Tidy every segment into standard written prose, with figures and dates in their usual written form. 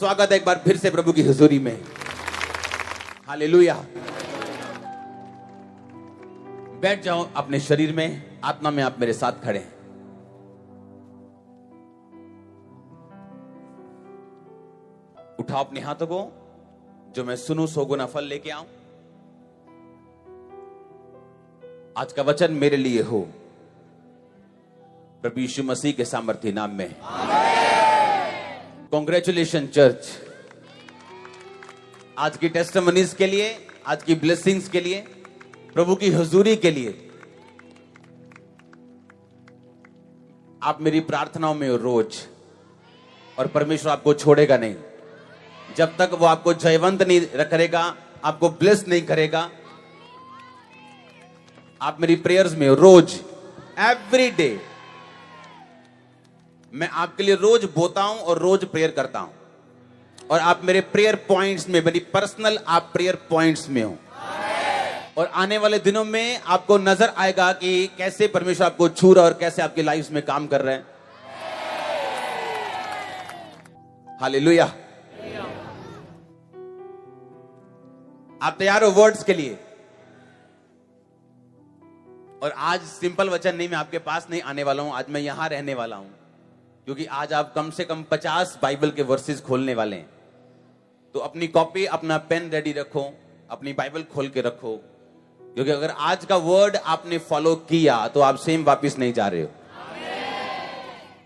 स्वागत है एक बार फिर से प्रभु की हुजूरी में। हालेलुया। बैठ जाओ अपने शरीर में, आत्मा में आप मेरे साथ खड़े हैं। उठाओ अपने हाथों को, जो मैं सुनूं सो गुना फल लेके आऊं। आज का वचन मेरे लिए हो, प्रभु यीशु मसीह के सामर्थ्य नाम में। कांग्रेचुलेशन चर्च, आज की टेस्टिमनीज के लिए, आज की ब्लेसिंग्स के लिए, प्रभु की हुजूरी के लिए। आप मेरी प्रार्थनाओं में हो रोज, और परमेश्वर आपको छोड़ेगा नहीं जब तक वो आपको जयवंत नहीं करेगा, आपको ब्लेस नहीं करेगा। आप मेरी प्रेयर्स में हो रोज, एवरी डे। मैं आपके लिए रोज बोता हूं और रोज प्रेयर करता हूं, और आप मेरे प्रेयर पॉइंट्स में, मेरी पर्सनल आप प्रेयर पॉइंट्स में हो। और आने वाले दिनों में आपको नजर आएगा कि कैसे परमेश्वर आपको छू रहा है और कैसे आपकी लाइफ में काम कर रहे हैं। हालेलुया। आप तैयार हो वर्ड्स के लिए? और आज सिंपल वचन नहीं, मैं आपके पास नहीं आने वाला हूं, आज मैं यहां रहने वाला हूं, क्योंकि आज आप कम से कम 50 बाइबल के वर्सेस खोलने वाले हैं। तो अपनी कॉपी, अपना पेन रेडी रखो, अपनी बाइबल खोल के रखो, क्योंकि अगर आज का वर्ड आपने फॉलो किया तो आप सेम वापस नहीं जा रहे हो।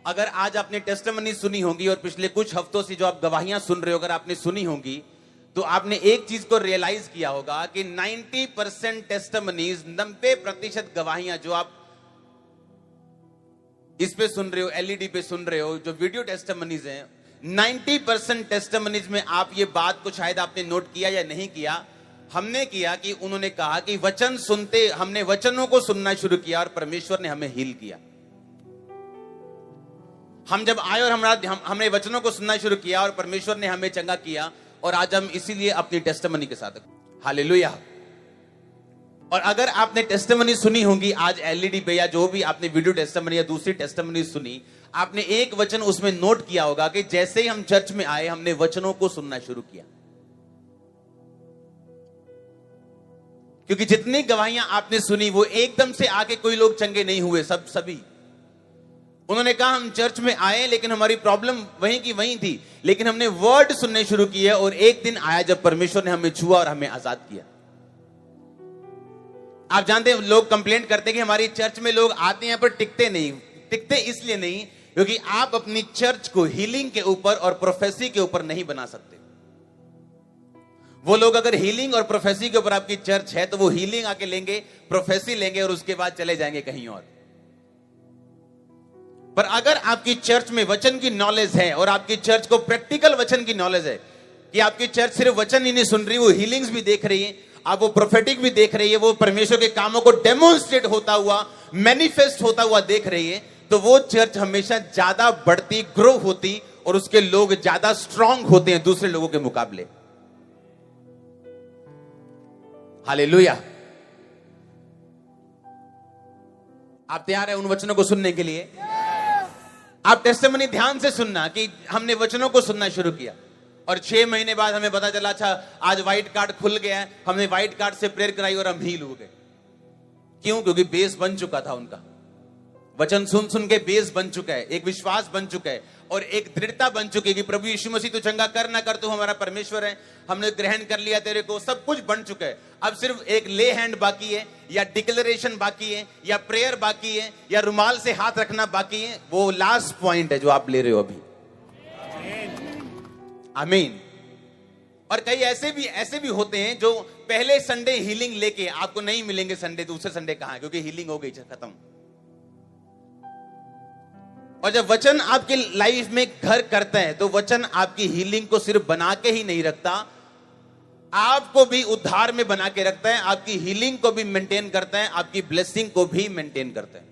अगर आज आपने टेस्टिमनी सुनी होगी और पिछले कुछ हफ्तों से जो आप गवाहियां सुन रहे हो, अगर आपने सुनी होगी, तो आपने एक चीज को रियलाइज किया होगा कि 90% टेस्टिमनीज, 90% गवाहियां जो आप इस पे सुन रहे हो, एलईडी पे सुन रहे हो, जो वीडियो टेस्टिमनीज हैं, 90% टेस्टिमनीज में आप ये बात को शायद आपने नोट किया या नहीं किया, हमने किया कि उन्होंने कहा कि वचन सुनते, हमने वचनों को सुनना शुरू किया और परमेश्वर ने हमें हील किया। हम जब आए और हमने वचनों को सुनना शुरू किया और परमेश्वर ने हमें चंगा किया, और आज हम इसीलिए अपनी टेस्टिमनी के साथ। हालेलुया। और अगर आपने टेस्टिमनी सुनी होगी आज एलईडी पे, या जो भी आपने वीडियो टेस्टिमनी या दूसरी टेस्टिमनी सुनी, आपने एक वचन उसमें नोट किया होगा कि जैसे ही हम चर्च में आए, हमने वचनों को सुनना शुरू किया। क्योंकि जितनी गवाहियां आपने सुनी, वो एकदम से आके कोई लोग चंगे नहीं हुए, सभी उन्होंने कहा हम चर्च में आए लेकिन हमारी प्रॉब्लम वहीं की वहीं थी, लेकिन हमने वर्ड सुनने शुरू किए, और एक दिन आया जब परमेश्वर ने हमें छुआ और हमें आजाद किया। आप जानते हैं, लोग कंप्लेंट करते हैं कि हमारी चर्च में लोग आते हैं पर टिकते नहीं। टिकते इसलिए नहीं क्योंकि आप अपनी चर्च को हीलिंग के ऊपर और प्रोफेसी के ऊपर नहीं बना सकते। वो लोग अगर हीलिंग और प्रोफेसी के ऊपर आपकी चर्च है, तो वो हीलिंग आके लेंगे, प्रोफेसी लेंगे, और उसके बाद चले जाएंगे कहीं और। पर अगर आपकी चर्च में वचन की नॉलेज है, और आपकी चर्च को प्रैक्टिकल वचन की नॉलेज है, कि आपकी चर्च सिर्फ वचन ही नहीं सुन रही, वो हीलिंग्स भी देख रही है, आप वो प्रोफेटिक भी देख रही है, वो परमेश्वर के कामों को डेमोन्स्ट्रेट होता हुआ, मैनिफेस्ट होता हुआ देख रही है, तो वो चर्च हमेशा ज्यादा बढ़ती, ग्रो होती, और उसके लोग ज्यादा स्ट्रांग होते हैं दूसरे लोगों के मुकाबले। हालेलुया। आप तैयार हैं उन वचनों को सुनने के लिए? आप टेस्टिमनी ध्यान से सुनना कि हमने वचनों को सुनना शुरू किया, और 6 महीने बाद हमें पता चला, अच्छा आज व्हाइट कार्ड खुल गया है, हमने व्हाइट कार्ड से प्रेयर कराई और हम हील हो गए। क्यों? क्योंकि बेस बन चुका था उनका, वचन सुन सुन के बेस बन चुका है, एक विश्वास बन चुका है, और एक दृढ़ता बन चुकी है कि प्रभु यीशु मसीह तू चंगा कर ना कर, तू हमारा परमेश्वर है, हमने ग्रहण कर लिया तेरे को, सब कुछ बन चुका है। अब सिर्फ एक ले हैंड बाकी है, या डिक्लेरेशन बाकी है, या प्रेयर बाकी है, या रुमाल से हाथ रखना बाकी है। वो लास्ट पॉइंट है जो आप ले रहे हो अभी। आमीन। और कई ऐसे भी होते हैं जो पहले संडे हीलिंग लेके आपको नहीं मिलेंगे, संडे दूसरे संडे कहां है, क्योंकि हीलिंग हो गई, खत्म। और जब वचन आपकी लाइफ में घर करता है, तो वचन आपकी हीलिंग को सिर्फ बना के ही नहीं रखता, आपको भी उद्धार में बना के रखता है, आपकी हीलिंग को भी मेंटेन करता है, आपकी ब्लेसिंग को भी मेंटेन करता है।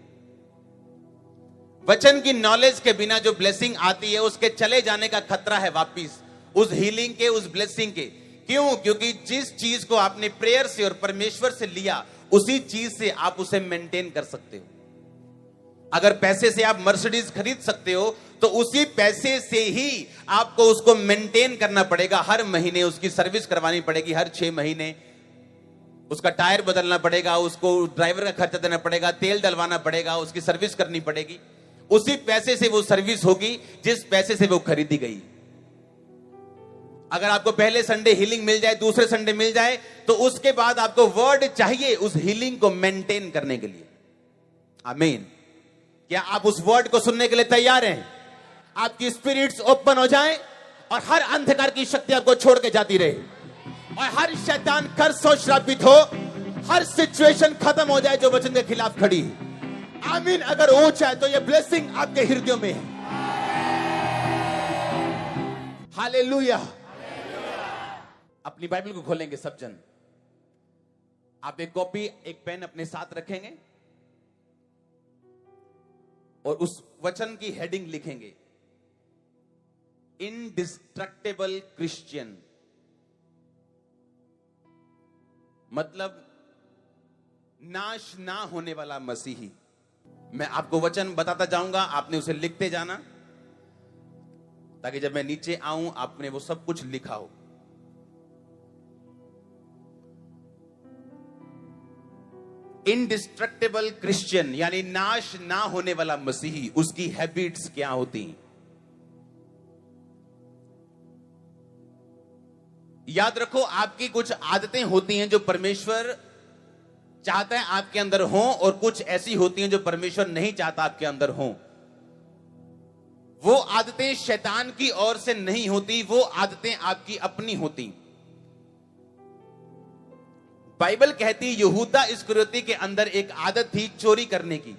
वचन की नॉलेज के बिना जो ब्लेसिंग आती है, उसके चले जाने का खतरा है वापिस, उस हीलिंग के, उस ब्लेसिंग के। क्यों? क्योंकि जिस चीज को आपने प्रेयर से और परमेश्वर से लिया, उसी चीज से आप उसे मेंटेन कर सकते हो। अगर पैसे से आप मर्सिडीज खरीद सकते हो तो उसी पैसे से ही आपको उसको मेंटेन करना पड़ेगा। हर महीने उसकी सर्विस करवानी पड़ेगी, हर 6 महीने उसका टायर बदलना पड़ेगा, उसको ड्राइवर का खर्चा देना पड़ेगा, तेल डलवाना पड़ेगा, उसकी सर्विस करनी पड़ेगी। उसी पैसे से वो सर्विस होगी जिस पैसे से वो खरीदी गई। अगर आपको पहले संडे हीलिंग मिल जाए, दूसरे संडे मिल जाए, तो उसके बाद आपको वर्ड चाहिए उस हीलिंग को मेंटेन करने के लिए। आमीन। क्या आप उस वर्ड को सुनने के लिए तैयार हैं? आपकी स्पिरिट्स ओपन हो जाए और हर अंधकार की शक्ति आपको छोड़ के जाती रहे और हर शैतान कर्स और श्रापित हो, हर सिचुएशन खत्म हो जाए जो वचन के खिलाफ खड़ी है। आमीन। अगर ऊंचा है तो ये ब्लेसिंग आपके हृदयों में है। हालेलुया। अपनी बाइबल को खोलेंगे सब जन। आप एक कॉपी, एक पेन अपने साथ रखेंगे और उस वचन की हेडिंग लिखेंगे, इनडिस्ट्रक्टेबल क्रिश्चियन। मतलब नाश ना होने वाला मसीही। मैं आपको वचन बताता जाऊंगा, आपने उसे लिखते जाना ताकि जब मैं नीचे आऊं आपने वो सब कुछ लिखा हो। इनडिस्ट्रक्टेबल क्रिश्चियन यानी नाश ना होने वाला मसीही, उसकी हैबिट्स क्या होती हैं? याद रखो, आपकी कुछ आदतें होती हैं जो परमेश्वर चाहता है आपके अंदर हो, और कुछ ऐसी होती हैं जो परमेश्वर नहीं चाहता आपके अंदर हो। वो आदतें शैतान की ओर से नहीं होती, वो आदतें आपकी अपनी होती। बाइबल कहती यहूदा इस्करियोती के अंदर एक आदत थी चोरी करने की,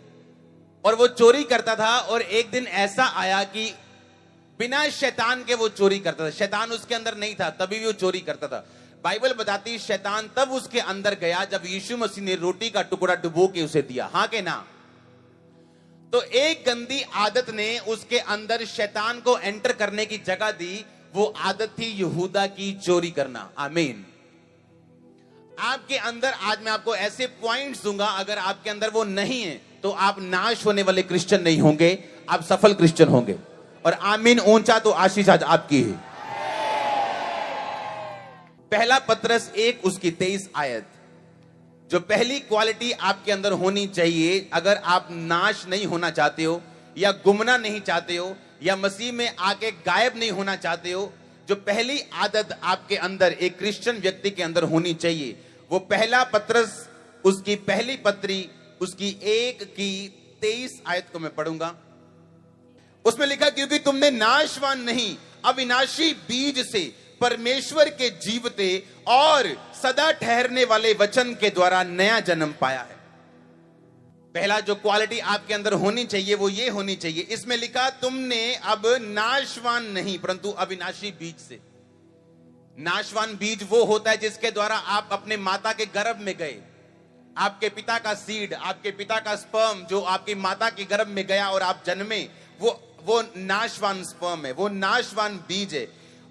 और वो चोरी करता था। और एक दिन ऐसा आया कि बिना शैतान के वो चोरी करता था। शैतान उसके अंदर नहीं था, तभी भी वो चोरी करता था। बाइबल बताती शैतान तब उसके अंदर गया जब यीशु मसीह ने रोटी का टुकड़ा डुबो के उसे दिया। हाँ के ना? तो एक गंदी आदत ने उसके अंदर शैतान को एंटर करने की जगह दी। वो आदत थी यहूदा की चोरी करना। आमीन। आपके अंदर आज मैं आपको ऐसे पॉइंट्स दूंगा, अगर आपके अंदर वो नहीं है तो आप नाश होने वाले क्रिश्चियन नहीं होंगे, आप सफल क्रिश्चियन होंगे। और आमीन ऊंचा तो आशीष आज आपकी है। पहला पत्रस 1 उसकी 23 आयत। जो पहली क्वालिटी आपके अंदर होनी चाहिए, अगर आप नाश नहीं होना चाहते हो या गुमना नहीं चाहते हो या मसीह में आके गायब नहीं होना चाहते हो, जो पहली आदत आपके अंदर एक क्रिश्चियन व्यक्ति के अंदर होनी चाहिए, वो पहला पत्रस उसकी पहली पत्री उसकी 1 की 23 आयत को मैं पढ़ूंगा। उसमें लिखा, क्योंकि तुमने नाशवान नहीं अविनाशी बीज से परमेश्वर के जीवते और सदा ठहरने वाले वचन के द्वारा नया जन्म पाया है। पहला जो क्वालिटी आपके अंदर होनी चाहिए वो ये होनी चाहिए। इसमें लिखा, तुमने अब नाशवान नहीं परंतु अविनाशी बीज से। नाशवान बीज वो होता है जिसके द्वारा आप अपने माता के गर्भ में गए। आपके पिता का सीड, आपके पिता का स्पर्म जो आपकी माता के गर्भ में गया और आप जन्मे, वो नाशवान स्पर्म है, वो नाशवान बीज है।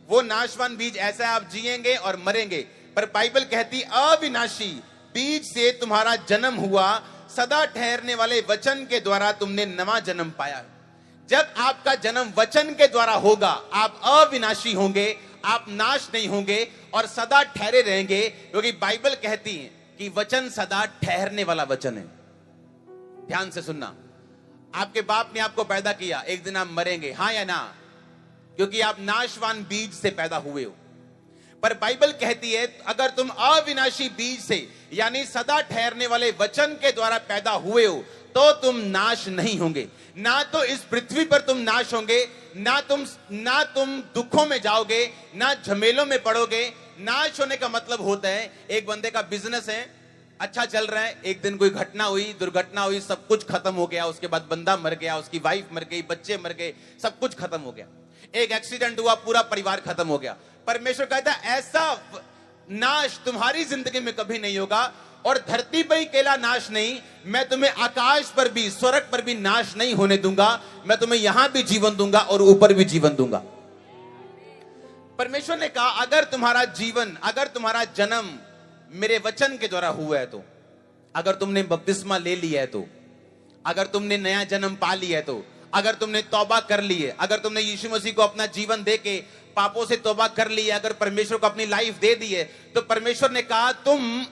वो नाशवान बीज ऐसा है, आप जिएंगे और मरेंगे। पर बाइबल कहती अविनाशी बीज से तुम्हारा जन्म हुआ, सदा ठहरने वाले वचन के द्वारा तुमने नवा जन्म पाया है। जब आपका जन्म वचन के द्वारा होगा, आप अविनाशी होंगे, आप नाश नहीं होंगे और सदा ठहरे रहेंगे, क्योंकि बाइबल कहती है कि वचन सदा ठहरने वाला वचन है। ध्यान से सुनना, आपके बाप ने आपको पैदा किया, एक दिन आप मरेंगे, हाँ या ना? क्योंकि आप नाशवान बीज से पैदा हुए हो। पर बाइबल कहती है अगर तुम अविनाशी बीज से यानी सदा ठहरने वाले वचन के द्वारा पैदा हुए हो तो तुम नाश नहीं होंगे। ना तो इस पृथ्वी पर तुम नाश होंगे, ना तुम दुखों में जाओगे, ना झमेलों में पड़ोगे। नाश होने का मतलब होता है, एक बंदे का बिजनेस है, अच्छा चल रहा है, एक दिन कोई घटना हुई, दुर्घटना हुई, सब कुछ खत्म हो गया, उसके बाद बंदा मर गया, उसकी वाइफ मर गई, बच्चे मर गए, सब कुछ खत्म हो गया। एक एक्सीडेंट हुआ, पूरा परिवार खत्म हो गया। परमेश्वर कहता है ऐसा नाश तुम्हारी जिंदगी में कभी नहीं होगा, और धरती पर ही अकेला नाश नहीं, मैं तुम्हें आकाश पर भी, स्वर्ग पर भी नाश नहीं होने दूंगा। मैं तुम्हें यहां भी जीवन दूंगा और ऊपर भी जीवन दूंगा। परमेश्वर ने कहा अगर तुम्हारा जीवन, अगर तुम्हारा जन्म मेरे वचन के द्वारा हुआ है, तो अगर तुमने बपतिस्मा ले लिया है, तो अगर तुमने नया जन्म पा लिया है तो, अगर तुमने तौबा कर ली है, अगर तुमने यीशु मसीह को अपना जीवन दे के पापों से तौबा कर ली है, अगर परमेश्वर को अपनी लाइफ दे दी है, तो परमेश्वर ने कहा तुम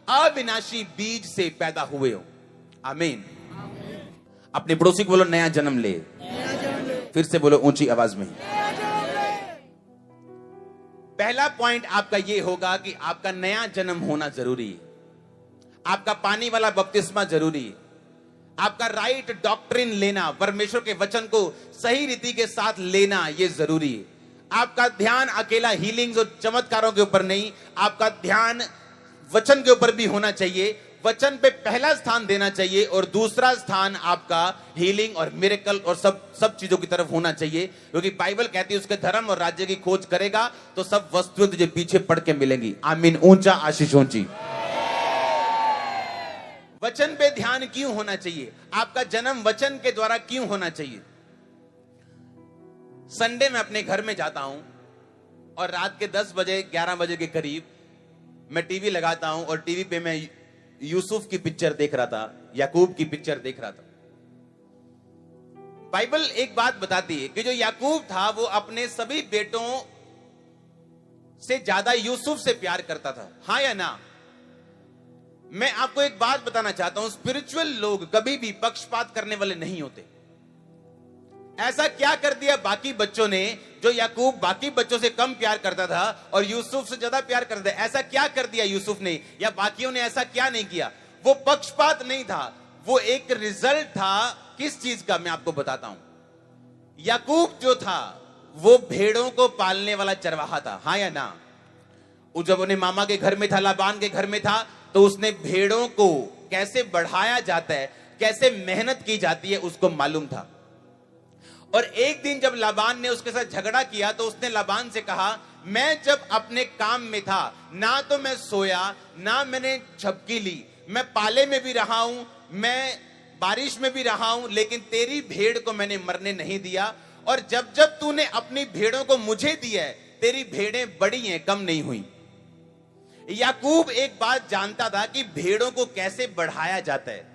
अविनाशी बीज से पैदा हुए हो। आमीन। अपने पड़ोसी को बोलो नया जन्म ले। फिर से बोलो ऊंची आवाज में। पहला पॉइंट आपका यह होगा कि आपका नया जन्म होना जरूरी है। आपका पानी वाला बपतिस्मा जरूरी है। आपका राइट डॉक्ट्रिन लेना, परमेश्वर के वचन को सही रीति के साथ लेना, यह जरूरी है। आपका ध्यान अकेला हीलिंग्स और चमत्कारों के ऊपर नहीं, आपका ध्यान वचन के ऊपर भी होना चाहिए। वचन पे पहला स्थान देना चाहिए और दूसरा स्थान आपका हीलिंग और मिरेकल और सब चीजों की तरफ होना चाहिए, क्योंकि बाइबल कहती है उसके धर्म और राज्य की खोज करेगा तो सब वस्तुएं तुझे पीछे पड़ के मिलेंगी। आमीन। ऊंचा आशीष ऊंची। वचन पे ध्यान क्यों होना चाहिए? आपका जन्म वचन के द्वारा क्यों होना चाहिए? संडे में अपने घर में जाता हूं और रात के 10 बजे 11 बजे के करीब मैं टीवी लगाता हूं और टीवी पे मैं यूसुफ की पिक्चर देख रहा था, याकूब की पिक्चर देख रहा था। बाइबल एक बात बताती है कि जो याकूब था वो अपने सभी बेटों से ज्यादा यूसुफ से प्यार करता था। हाँ या ना? मैं आपको एक बात बताना चाहता हूं, स्पिरिचुअल लोग कभी भी पक्षपात करने वाले नहीं होते। ऐसा क्या कर दिया बाकी बच्चों ने जो याकूब बाकी बच्चों से कम प्यार करता था और यूसुफ से ज्यादा प्यार करता था? ऐसा क्या कर दिया यूसुफ ने या बाकियों ने? ऐसा क्या नहीं किया? वो पक्षपात नहीं था, वो एक रिजल्ट था। किस चीज का? मैं आपको बताता हूं। याकूब जो था वो भेड़ों को पालने वाला चरवाहा था। हाँ या ना? वो जब उन्हें मामा के घर में था, लाबान के घर में था, तो उसने भेड़ों को कैसे बढ़ाया जाता है, कैसे मेहनत की जाती है, उसको मालूम था। और एक दिन जब लाबान ने उसके साथ झगड़ा किया तो उसने लाबान से कहा, मैं जब अपने काम में था ना तो मैं सोया ना मैंने झपकी ली, मैं पाले में भी रहा हूं, मैं बारिश में भी रहा हूं, लेकिन तेरी भेड़ को मैंने मरने नहीं दिया। और जब जब तूने अपनी भेड़ों को मुझे दिया है, तेरी भेड़ें बड़ी हैं, कम नहीं हुई। याकूब एक बात जानता था कि भेड़ों को कैसे बढ़ाया जाता है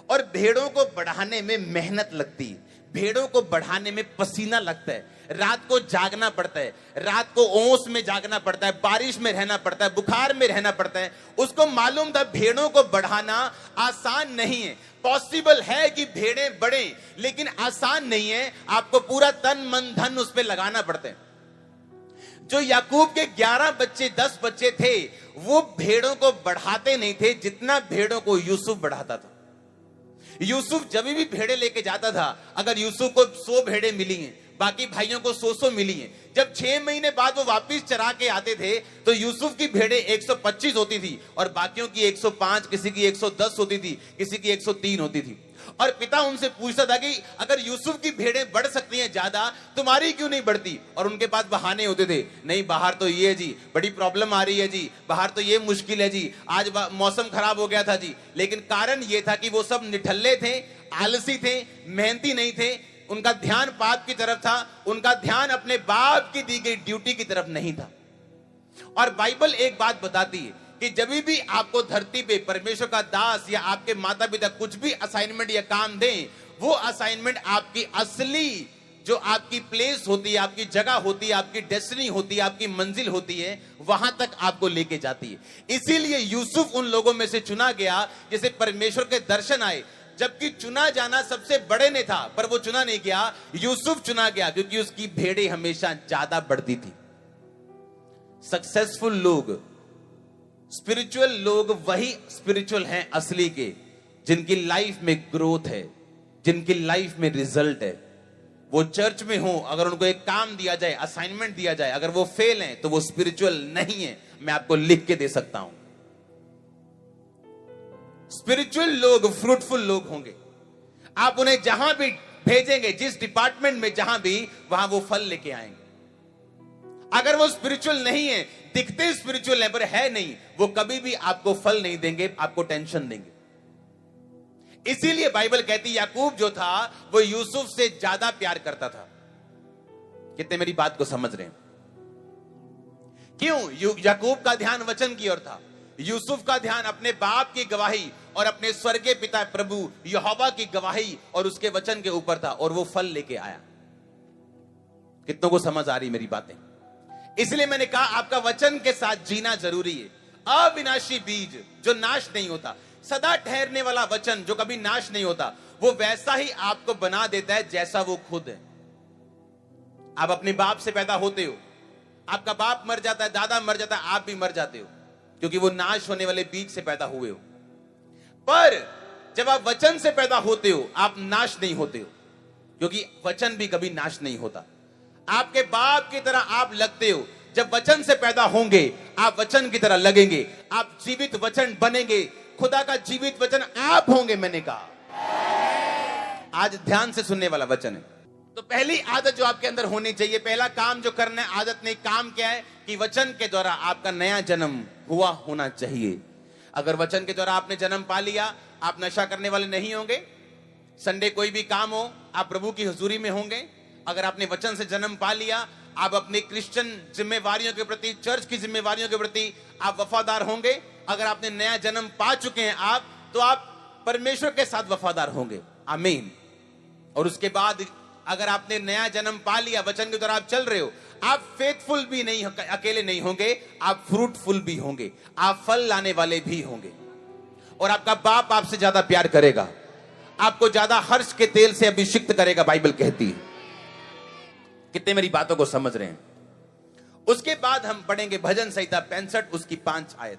और भेड़ों को बढ़ाने में मेहनत लगती है, भेड़ों को बढ़ाने में पसीना लगता है, रात को जागना पड़ता है, रात को ओस में जागना पड़ता है, बारिश में रहना पड़ता है, बुखार में रहना पड़ता है। उसको मालूम था भेड़ों को बढ़ाना आसान नहीं है। पॉसिबल है कि भेड़ें बढ़े, लेकिन आसान नहीं है। आपको पूरा तन मन धन उस पर लगाना पड़ता है। जो याकूब के 11 बच्चे 10 बच्चे थे वो भेड़ों को बढ़ाते नहीं थे जितना भेड़ों को यूसुफ बढ़ाता था। यूसुफ जब भी भेड़े लेके जाता था, अगर यूसुफ को 100 भेड़े मिली हैं, बाकी भाइयों को 100 मिली हैं, जब 6 महीने बाद वो वापस चरा के आते थे तो यूसुफ की भेड़े 125 होती थी और बाकियों की 105, किसी की 110 होती थी, किसी की 103 होती थी। और पिता उनसे पूछता था कि अगर यूसुफ की भेड़ें बढ़ सकती हैं ज्यादा, तुम्हारी क्यों नहीं बढ़ती? और उनके पास बहाने होते थे, नहीं बाहर तो ये है जी, बड़ी प्रॉब्लम आ रही है जी, बाहर तो ये मुश्किल है जी, आज मौसम खराब हो गया था जी। लेकिन कारण ये था कि वो सब निठल्ले थे, आलसी थे, मेहनती नहीं थे, उनका ध्यान पाप की तरफ था, उनका ध्यान अपने बाप की दी गई ड्यूटी की तरफ नहीं था। और बाइबल एक बात बताती है कि जब भी आपको धरती पे परमेश्वर का दास या आपके माता पिता कुछ भी असाइनमेंट या काम दें, वो असाइनमेंट आपकी असली जो आपकी प्लेस होती है, आपकी जगह होती है, आपकी डेस्टिनी होती है, आपकी मंजिल होती है, वहां तक आपको लेके जाती है। इसीलिए यूसुफ उन लोगों में से चुना गया जिसे परमेश्वर के दर्शन आए, जबकि चुना जाना सबसे बड़े ने था, पर वो चुना नहीं गया, यूसुफ चुना गया क्योंकि उसकी भेड़ें हमेशा ज्यादा बढ़ती थी। सक्सेसफुल लोग, स्पिरिचुअल लोग वही स्पिरिचुअल हैं असली के, जिनकी लाइफ में ग्रोथ है, जिनकी लाइफ में रिजल्ट है। वो चर्च में हो, अगर उनको एक काम दिया जाए, असाइनमेंट दिया जाए, अगर वो फेल हैं तो वो स्पिरिचुअल नहीं है। मैं आपको लिख के दे सकता हूं। स्पिरिचुअल लोग फ्रूटफुल लोग होंगे। आप उन्हें जहां भी भेजेंगे, जिस डिपार्टमेंट में जहां भी, वहां वो फल लेके आएंगे। अगर वो स्पिरिचुअल नहीं है, दिखते स्पिरिचुअल है पर है नहीं, वो कभी भी आपको फल नहीं देंगे, आपको टेंशन देंगे। इसीलिए बाइबल कहती याकूब जो था वो यूसुफ से ज्यादा प्यार करता था। कितने मेरी बात को समझ रहे हैं? क्यों? याकूब का ध्यान वचन की ओर था, यूसुफ का ध्यान अपने बाप की गवाही और अपने स्वर्गीय पिता प्रभु यहोवा की गवाही और उसके वचन के ऊपर था और वो फल लेके आया। कितनों को समझ आ रही मेरी बातें? इसलिए मैंने कहा आपका वचन के साथ जीना जरूरी है। अविनाशी बीज जो नाश नहीं होता, सदा ठहरने वाला वचन जो कभी नाश नहीं होता, वो वैसा ही आपको बना देता है जैसा वो खुद है। आप अपने बाप से पैदा होते हो, आपका बाप मर जाता है, दादा मर जाता है, आप भी मर जाते हो, क्योंकि वो नाश होने वाले बीज से पैदा हुए हो। पर जब आप वचन से पैदा होते हो, आप नाश नहीं होते हो, क्योंकि वचन भी कभी नाश नहीं होता। आपके बाप की तरह आप लगते हो। जब वचन से पैदा होंगे, आप वचन की तरह लगेंगे, आप जीवित वचन बनेंगे, खुदा का जीवित वचन आप होंगे। मैंने कहा आज ध्यान से सुनने वाला वचन है। तो पहली आदत जो आपके अंदर होनी चाहिए, पहला काम जो करना है, आदत नहीं काम क्या है कि वचन के द्वारा आपका नया जन्म हुआ होना चाहिए। अगर वचन के द्वारा आपने जन्म पा लिया, आप नशा करने वाले नहीं होंगे। संडे कोई भी काम हो, आप प्रभु की हुजूरी में होंगे। अगर आपने वचन से जन्म पा लिया, आप अपने क्रिश्चियन जिम्मेवारियों के प्रति, चर्च की जिम्मेवारियों के प्रति आप वफादार होंगे। अगर आपने नया जन्म पा चुके हैं आप, तो आप परमेश्वर के साथ वफादार होंगे। आमीन। और उसके बाद अगर आपने नया जन्म पा लिया, वचन के द्वारा आप चल रहे हो, आप फेथफुल भी नहीं, अकेले नहीं होंगे, आप फ्रूटफुल भी होंगे, आप फल लाने वाले भी होंगे। और आपका बाप आपसे ज्यादा प्यार करेगा, आपको ज्यादा हर्ष के तेल से अभिषिक्त करेगा, बाइबल कहती है। कितने मेरी बातों को समझ रहे हैं? उसके बाद हम पढ़ेंगे भजन संहिता 65 उसकी 5 आयत।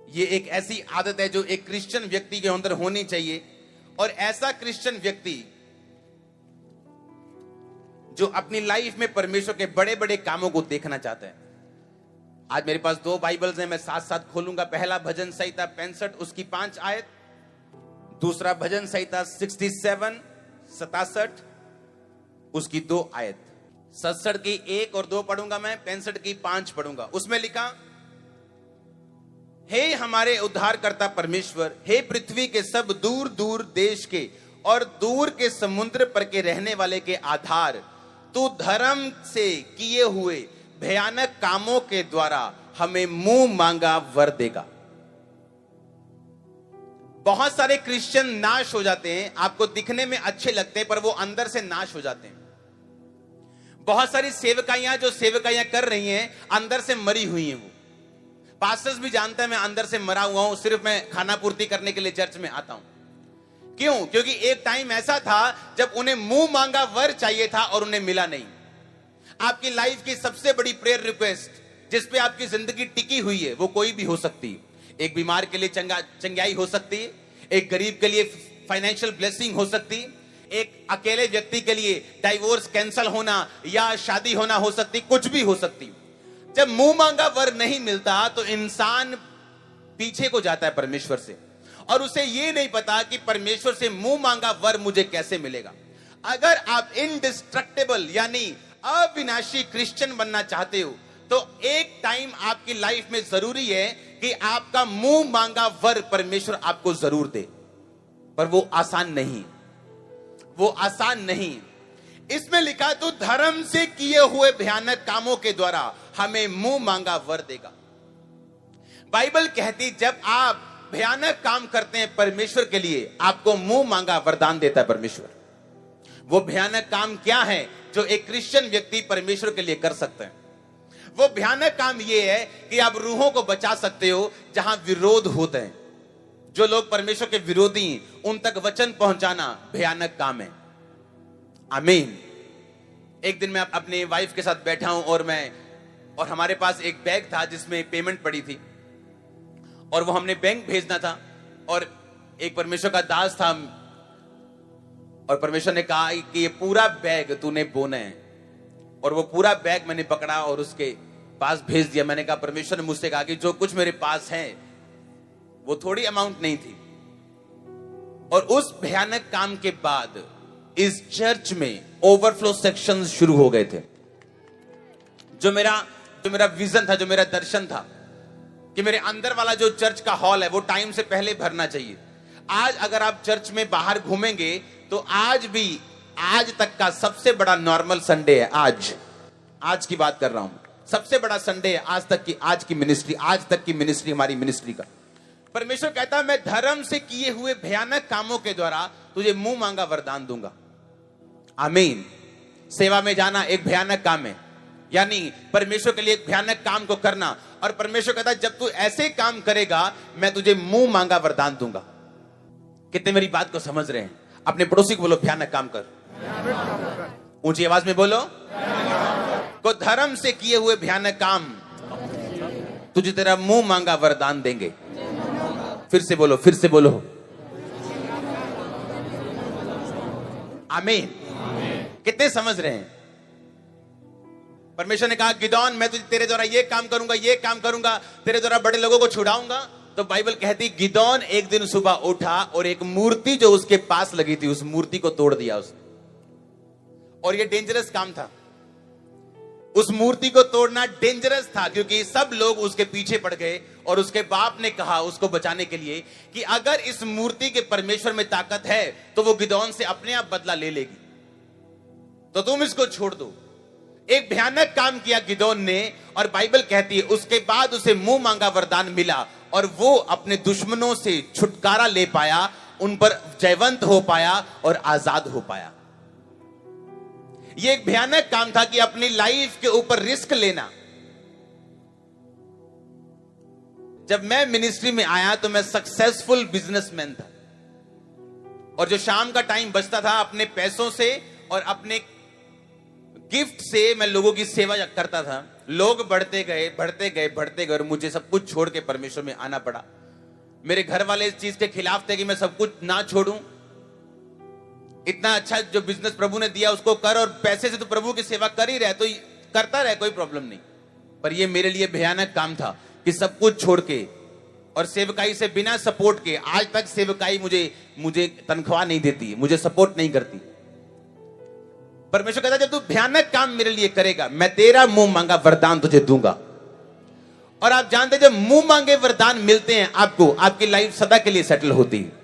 ये एक ऐसी आदत है जो एक क्रिश्चियन व्यक्ति के अंदर होनी चाहिए, और ऐसा क्रिश्चियन व्यक्ति जो अपनी लाइफ में परमेश्वर के बड़े बड़े कामों को देखना चाहता है। आज मेरे पास 2 बाइबल्स हैं, मैं साथ साथ खोलूंगा। पहला भजन संहिता 65 उसकी 5 आयत, दूसरा भजन संहिता 67 67 उसकी 2 आयत। 67 की 1 और 2 पढ़ूंगा मैं, 65 की 5 पढ़ूंगा। उसमें लिखा, हे हमारे उद्धारकर्ता परमेश्वर, हे पृथ्वी के सब दूर दूर देश के और दूर के समुद्र पर के रहने वाले के आधार, तू धर्म से किए हुए भयानक कामों के द्वारा हमें मुंह मांगा वर देगा। बहुत सारे क्रिश्चियन नाश हो जाते हैं, आपको दिखने में अच्छे लगते हैं पर वो अंदर से नाश हो जाते हैं। बहुत सारी सेवकाइयां जो सेवकाइयां कर रही हैं, अंदर से मरी हुई हैं। वो पास्टर्स भी जानते हैं मैं अंदर से मरा हुआ हूं, सिर्फ मैं खाना पूर्ति करने के लिए चर्च में आता हूं। क्यों? क्योंकि एक टाइम ऐसा था जब उन्हें मुंह मांगा वर चाहिए था और उन्हें मिला नहीं। आपकी लाइफ की सबसे बड़ी प्रेयर रिक्वेस्ट जिसपे आपकी जिंदगी टिकी हुई है, वो कोई भी हो सकती है। एक बीमार के लिए चंगाई हो सकती है, एक गरीब के लिए फाइनेंशियल ब्लेसिंग हो सकती है, एक अकेले व्यक्ति के लिए डाइवोर्स कैंसिल होना या शादी होना हो सकती, कुछ भी हो सकती। जब मुंह मांगा वर नहीं मिलता तो इंसान पीछे को जाता है परमेश्वर से, और उसे ये नहीं पता कि परमेश्वर से मुंह मांगा वर मुझे कैसे मिलेगा। अगर आप इनडिस्ट्रक्टेबल यानी अविनाशी क्रिश्चियन बनना चाहते हो, तो एक टाइम आपकी लाइफ में जरूरी है कि आपका मुंह मांगा वर परमेश्वर आपको जरूर दे, पर वो आसान नहीं, वो आसान नहीं। इसमें लिखा, तो धर्म से किए हुए भयानक कामों के द्वारा हमें मुंह मांगा वर देगा। बाइबल कहती जब आप भयानक काम करते हैं परमेश्वर के लिए, आपको मुंह मांगा वरदान देता है परमेश्वर। वो भयानक काम क्या है जो एक क्रिश्चियन व्यक्ति परमेश्वर के लिए कर सकते हैं? वो भयानक काम ये है कि आप रूहों को बचा सकते हो जहां विरोध होते हैं। जो लोग परमेश्वर के विरोधी, उन तक वचन पहुंचाना भयानक काम है। आमीन। एक दिन मैं अपने वाइफ के साथ बैठा हूं और हमारे पास एक बैग था जिसमें पेमेंट पड़ी थी, और वो हमने बैंक भेजना था, और एक परमेश्वर का दास था, और परमेश्वर ने कहा कि ये पूरा बैग तूने बोना है। और वो पूरा बैग मैंने पकड़ा और उसके पास भेज दिया। मैंने कहा, परमेश्वर ने मुझसे कहा कि जो कुछ मेरे पास है वो थोड़ी अमाउंट नहीं थी। और उस भयानक काम के बाद इस चर्च में ओवरफ्लो सेक्शंस शुरू हो गए थे। जो मेरा विजन था, जो मेरा दर्शन था कि मेरे अंदर वाला जो चर्च का हॉल है वो टाइम से पहले भरना चाहिए। आज अगर आप चर्च में बाहर घूमेंगे तो आज तक का सबसे बड़ा नॉर्मल संडे है। आज की बात कर रहा हूं, सबसे बड़ा संडे है आज तक की मिनिस्ट्री, आज तक की मिनिस्ट्री, हमारी मिनिस्ट्री का। परमेश्वर कहता मैं धर्म से किए हुए भयानक कामों के द्वारा तुझे मुंह मांगा वरदान दूंगा। आमीन। सेवा में जाना एक भयानक काम है, यानी परमेश्वर के लिए एक भयानक काम को करना। और परमेश्वर कहता है जब तू ऐसे काम करेगा मैं तुझे मुंह मांगा वरदान दूंगा। कितने मेरी बात को समझ रहे हैं? अपने पड़ोसी को बोलो भयानक काम कर। ऊंची आवाज में बोलो, को धर्म से किए हुए भयानक काम तुझे तेरा मुंह मांगा वरदान देंगे। फिर से बोलो, फिर से बोलो। आमीन। कितने समझ रहे हैं? परमेश्वर ने कहा गिदोन मैं तुझे तेरे द्वारा ये काम करूंगा, ये काम करूंगा, तेरे द्वारा बड़े लोगों को छुड़ाऊंगा। तो बाइबल कहती गिदोन एक दिन सुबह उठा और एक मूर्ति जो उसके पास लगी थी उस मूर्ति को तोड़ दिया उसने। और ये डेंजरस काम था, उस मूर्ति को तोड़ना डेंजरस था, क्योंकि सब लोग उसके पीछे पड़ गए। और उसके बाप ने कहा उसको बचाने के लिए कि अगर इस मूर्ति के परमेश्वर में ताकत है तो वो गिदोन से अपने आप बदला ले लेगी, तो तुम इसको छोड़ दो। एक भयानक काम किया गिदोन ने, और बाइबल कहती है उसके बाद उसे मुंह मांगा वरदान मिला और वो अपने दुश्मनों से छुटकारा ले पाया, उन पर जयवंत हो पाया और आजाद हो पाया। यह एक भयानक काम था कि अपनी लाइफ के ऊपर रिस्क लेना। जब मैं मिनिस्ट्री में आया तो मैं सक्सेसफुल बिजनेसमैन था, और जो शाम का टाइम बचता था अपने पैसों से और अपने गिफ्ट से मैं लोगों की सेवा करता था। लोग बढ़ते गए बढ़ते गए बढ़ते गए और मुझे सब कुछ छोड़ के परमेश्वर में आना पड़ा। मेरे घर वाले इस चीज के खिलाफ थे कि मैं सब कुछ ना छोड़ूं। इतना अच्छा जो बिजनेस प्रभु ने दिया उसको कर, और पैसे से तो प्रभु की सेवा कर ही रहे तो करता रहे, कोई प्रॉब्लम नहीं। पर ये मेरे लिए भयानक काम था कि सब कुछ छोड़ के और सेवकाई से बिना सपोर्ट के, आज तक सेवकाई मुझे तनख्वाह नहीं देती, मुझे सपोर्ट नहीं करती। परमेश्वर कहता जब तू भयानक काम मेरे लिए करेगा मैं तेरा मुंह मांगा वरदान तुझे दूंगा। और आप जानते हैं जब मुंह मांगे वरदान मिलते हैं आपको, आपकी लाइफ सदा के लिए सेटल होती है।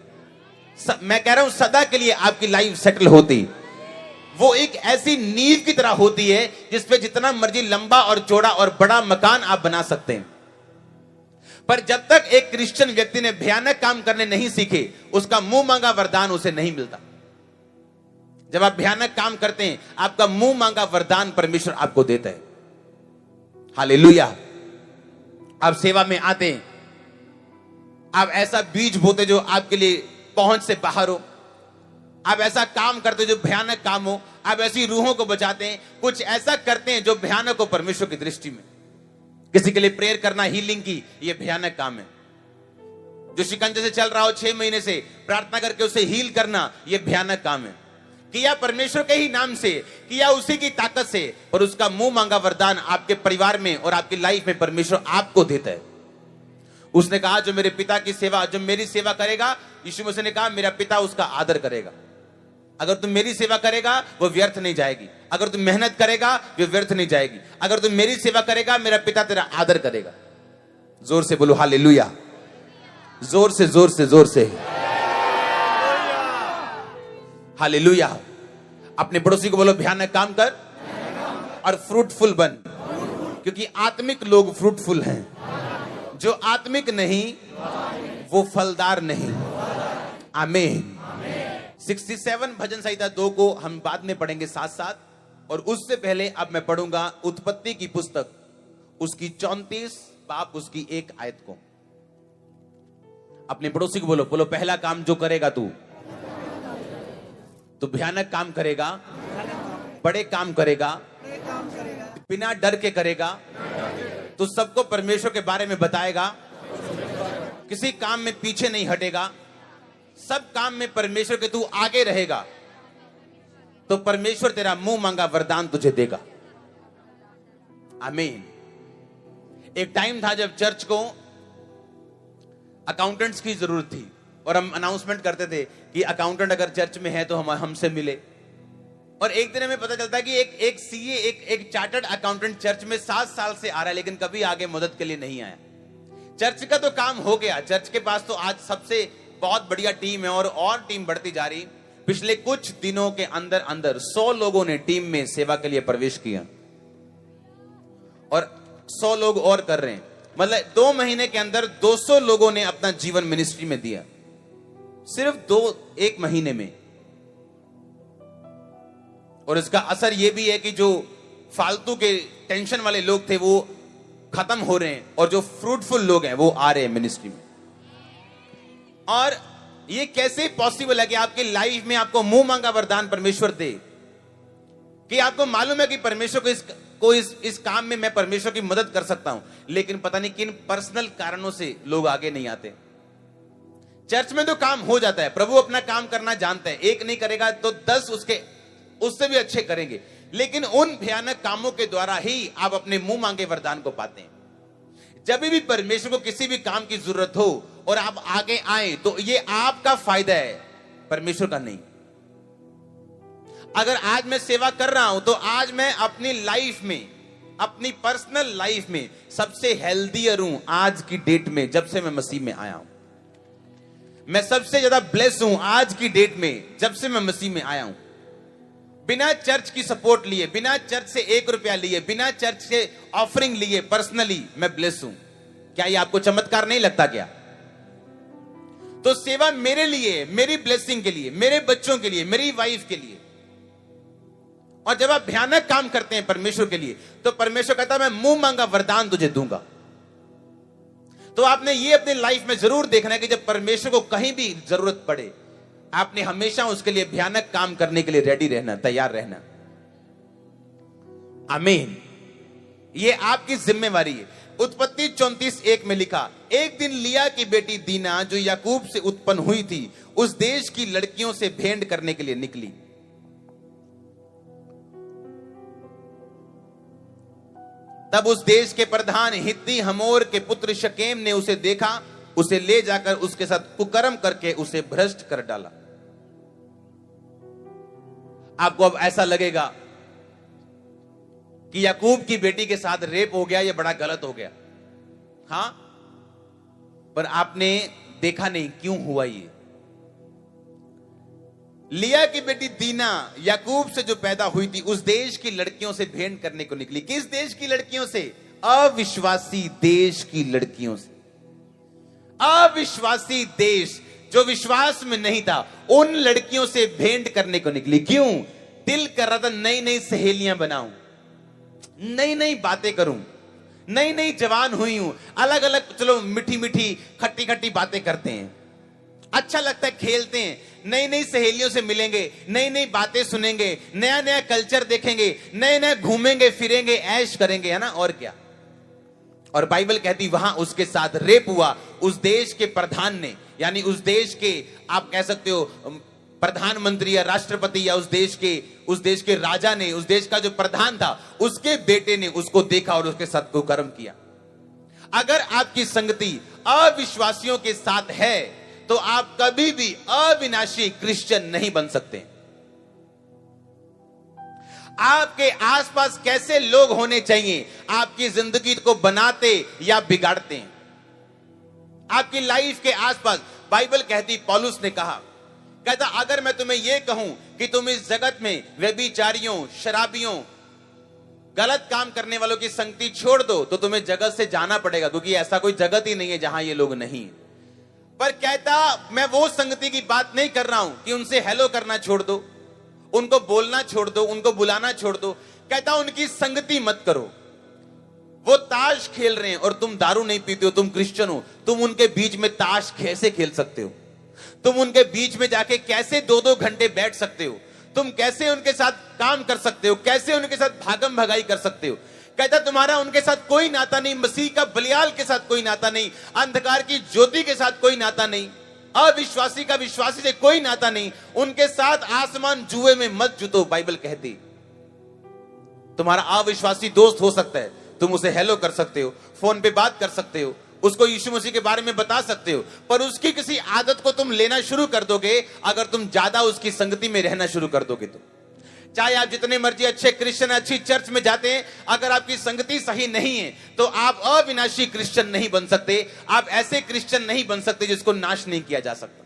मैं कह रहा हूं सदा के लिए आपकी लाइफ सेटल होती। वो एक ऐसी नींव की तरह होती है जिसपे जितना मर्जी लंबा और चौड़ा और बड़ा मकान आप बना सकते हैं। पर जब तक एक क्रिश्चियन व्यक्ति ने भयानक काम करने नहीं सीखे उसका मुंह मांगा वरदान उसे नहीं मिलता। जब आप भयानक काम करते हैं आपका मुंह मांगा वरदान परमेश्वर आपको देता है। हालेलुया। आप सेवा में आते हैं, आप ऐसा बीज बोते जो आपके लिए पहुंच से बाहर हो, आप ऐसा काम करते हो जो भयानक काम हो, आप ऐसी रूहों को बचाते हैं, कुछ ऐसा करते हैं जो भयानक हो परमेश्वर की दृष्टि में। किसी के लिए प्रेयर करना, हीलिंग की, यह भयानक काम है। जो शिकंजे से चल रहा हो 6 महीने से, प्रार्थना करके उसे हील करना, यह भयानक काम है। किया परमेश्वर के ही नाम से, किया उसी की ताकत से, पर उसका मुंह मांगा वरदान आपके परिवार में और आपकी लाइफ में परमेश्वर आपको देता है। उसने कहा जो मेरे पिता की सेवा, जो मेरी सेवा करेगा, यीशु मसीह ने कहा मेरा पिता उसका आदर करेगा। अगर तुम मेरी सेवा करेगा वो व्यर्थ नहीं जाएगी, अगर तुम मेहनत करेगा वो व्यर्थ नहीं जाएगी, अगर तुम मेरी सेवा करेगा मेरा पिता तेरा आदर करेगा। जोर से बोलो हालेलुया, जोर से जोर से जोर से हालेलुया। अपने पड़ोसी को बोलो भयानक काम कर और फ्रूटफुल बन, क्योंकि आत्मिक लोग फ्रूटफुल हैं, जो आत्मिक नहीं वो फलदार नहीं। आमीन। 67 भजन संहिता 2 को हम बाद में पढ़ेंगे साथ साथ, और उससे पहले अब मैं पढ़ूंगा उत्पत्ति की पुस्तक, उसकी 34 बाप उसकी 1 आयत को। अपने पड़ोसी को बोलो, बोलो पहला काम जो करेगा तू तो भयानक काम करेगा, बड़े काम करेगा, बिना डर के करेगा, तो सबको परमेश्वर के बारे में बताएगा, किसी काम में पीछे नहीं हटेगा, सब काम में परमेश्वर के तू आगे रहेगा, तो परमेश्वर तेरा मुंह मांगा वरदान तुझे देगा। आमीन। एक टाइम था जब चर्च को अकाउंटेंट्स की जरूरत थी, और हम अनाउंसमेंट करते थे कि अकाउंटेंट अगर चर्च में है तो हमसे मिले। और एक दिन हमें पता चलता है कि एक सीए, एक चार्टर्ड अकाउंटेंट चर्च में 7 साल से आ रहा है, लेकिन कभी आगे मदद के लिए नहीं आया। चर्च का तो काम हो गया, चर्च के पास तो आज सबसे बहुत बढ़िया टीम है और टीम बढ़ती जा रही। पिछले कुछ दिनों के अंदर अंदर 100 लोगों ने टीम में सेवा के लिए प्रवेश किया, और 100 लोग और कर रहे हैं। मतलब 2 महीने के अंदर 200 लोगों ने अपना जीवन मिनिस्ट्री में दिया, सिर्फ 1 महीने में। और इसका असर यह भी है कि जो फालतू के टेंशन वाले लोग थे वो खत्म हो रहे हैं, और जो फ्रूटफुल लोग हैं वो आ रहे हैं मिनिस्ट्री में। और ये कैसे पॉसिबल है कि आपकी लाइफ में आपको मुंह मांगा वरदान परमेश्वर दे, कि आपको मालूम है कि परमेश्वर को इस काम में मैं परमेश्वर की मदद कर सकता हूं, लेकिन पता नहीं किन पर्सनल कारणों से लोग आगे नहीं आते। चर्च में तो काम हो जाता है, प्रभु अपना काम करना जानते हैं, एक नहीं करेगा तो 10 उससे भी अच्छे करेंगे, लेकिन उन भयानक कामों के द्वारा ही आप अपने मुंह मांगे वरदान को पाते हैं। जब भी परमेश्वर को किसी भी काम की जरूरत हो और आप आगे आए तो ये आपका फायदा है, परमेश्वर का नहीं। अगर आज मैं सेवा कर रहा हूं तो आज मैं अपनी लाइफ में, अपनी पर्सनल लाइफ में सबसे हेल्दियर हूं आज की डेट में, जब से मैं मसीह में आया हूं। मैं सबसे ज्यादा ब्लेस हूं आज की डेट में, जब से मैं मसीह में आया हूं। बिना चर्च की सपोर्ट लिए, बिना चर्च से 1 रुपया लिए, बिना चर्च से ऑफरिंग लिए, पर्सनली मैं ब्लेस हूं। क्या ये आपको चमत्कार नहीं लगता क्या? तो सेवा मेरे लिए, मेरी ब्लेसिंग के लिए, मेरे बच्चों के लिए, मेरी वाइफ के लिए। और जब आप भयानक काम करते हैं परमेश्वर के लिए, तो परमेश्वर कहता है मैं मुंह मांगा वरदान तुझे दूंगा। तो आपने ये अपनी लाइफ में जरूर देखना है कि जब परमेश्वर को कहीं भी जरूरत पड़े, आपने हमेशा उसके लिए भयानक काम करने के लिए रेडी रहना, तैयार रहना। आमीन। ये आपकी जिम्मेवारी है। उत्पत्ति 34:1 में लिखा, एक दिन लिया की बेटी दीना जो याकूब से उत्पन्न हुई थी, उस देश की लड़कियों से भेंट करने के लिए निकली। तब उस देश के प्रधान हित्ती हमोर के पुत्र शकेम ने उसे देखा, उसे ले जाकर उसके साथ कुकर्म करके उसे भ्रष्ट कर डाला। आपको अब ऐसा लगेगा कि याकूब की बेटी के साथ रेप हो गया, यह बड़ा गलत हो गया। हां, पर आपने देखा नहीं क्यों हुआ ये। लिया की बेटी दीना याकूब से जो पैदा हुई थी, उस देश की लड़कियों से भेंट करने को निकली। किस देश की लड़कियों से? अविश्वासी देश की लड़कियों से। अविश्वासी देश जो विश्वास में नहीं था, उन लड़कियों से भेंट करने को निकली। क्यों? दिल कर रहा था नई नई सहेलियां बनाऊं, नई नई बातें करूं, नई नई जवान हुई हूं, अलग अलग चलो मीठी मीठी खट्टी खट्टी बातें करते हैं, अच्छा लगता है, खेलते हैं, नई नई सहेलियों से मिलेंगे, नई नई बातें सुनेंगे, नया नया कल्चर देखेंगे, नए नए घूमेंगे फिरेंगे, ऐश करेंगे, है ना? और क्या। और बाइबल कहती वहां उसके साथ रेप हुआ। उस देश के प्रधान ने, यानी उस देश के आप कह सकते हो प्रधानमंत्री या राष्ट्रपति, या उस देश के राजा ने, उस देश का जो प्रधान था, उसके बेटे ने उसको देखा और उसके साथ कुकर्म किया। अगर आपकी संगति अविश्वासियों के साथ है तो आप कभी भी अविनाशी क्रिश्चियन नहीं बन सकते। आपके आसपास कैसे लोग होने चाहिए आपकी जिंदगी को बनाते या बिगाड़ते हैं? आपकी लाइफ के आसपास बाइबल कहती, पौलुस ने कहा, कहता अगर मैं तुम्हें यह कहूं कि तुम इस जगत में व्यभिचारियों, शराबियों, गलत काम करने वालों की संगति छोड़ दो, तो तुम्हें जगत से जाना पड़ेगा, क्योंकि ऐसा कोई जगत ही नहीं है जहां ये लोग नहीं। पर कहता मैं वो संगति की बात नहीं कर रहा हूं कि उनसे हेलो करना छोड़ दो, उनको बोलना छोड़ दो, उनको बुलाना छोड़ दो। कहता उनकी संगति मत करो। वो ताश खेल रहे हैं और तुम दारू नहीं पीते हो, तुम क्रिश्चियन हो, तुम उनके बीच में ताश कैसे खेल सकते हो? तुम उनके बीच में जाके कैसे 2-2 घंटे बैठ सकते हो? तुम कैसे उनके साथ काम कर सकते हो? कैसे उनके साथ भागम भगाई कर सकते हो? कहता तुम्हारा उनके साथ कोई नाता नहीं, मसीह का बलियाल के साथ कोई नाता नहीं, अंधकार की ज्योति के साथ कोई नाता नहीं, अविश्वासी का विश्वासी से कोई नाता नहीं, उनके साथ आसमान जुए में मत जुतो। बाइबल कहती तुम्हारा अविश्वासी दोस्त हो सकता है, तुम उसे हेलो कर सकते हो, फोन पे बात कर सकते हो, उसको यीशु मसीह के बारे में बता सकते हो, पर उसकी किसी आदत को तुम लेना शुरू कर दोगे अगर तुम ज्यादा उसकी संगति में रहना शुरू कर दोगे तो। चाहे आप जितने मर्जी अच्छे क्रिश्चियन, अच्छी चर्च में जाते हैं, अगर आपकी संगति सही नहीं है तो आप अविनाशी क्रिश्चियन नहीं बन सकते। आप ऐसे क्रिश्चियन नहीं बन सकते जिसको नाश नहीं किया जा सकता।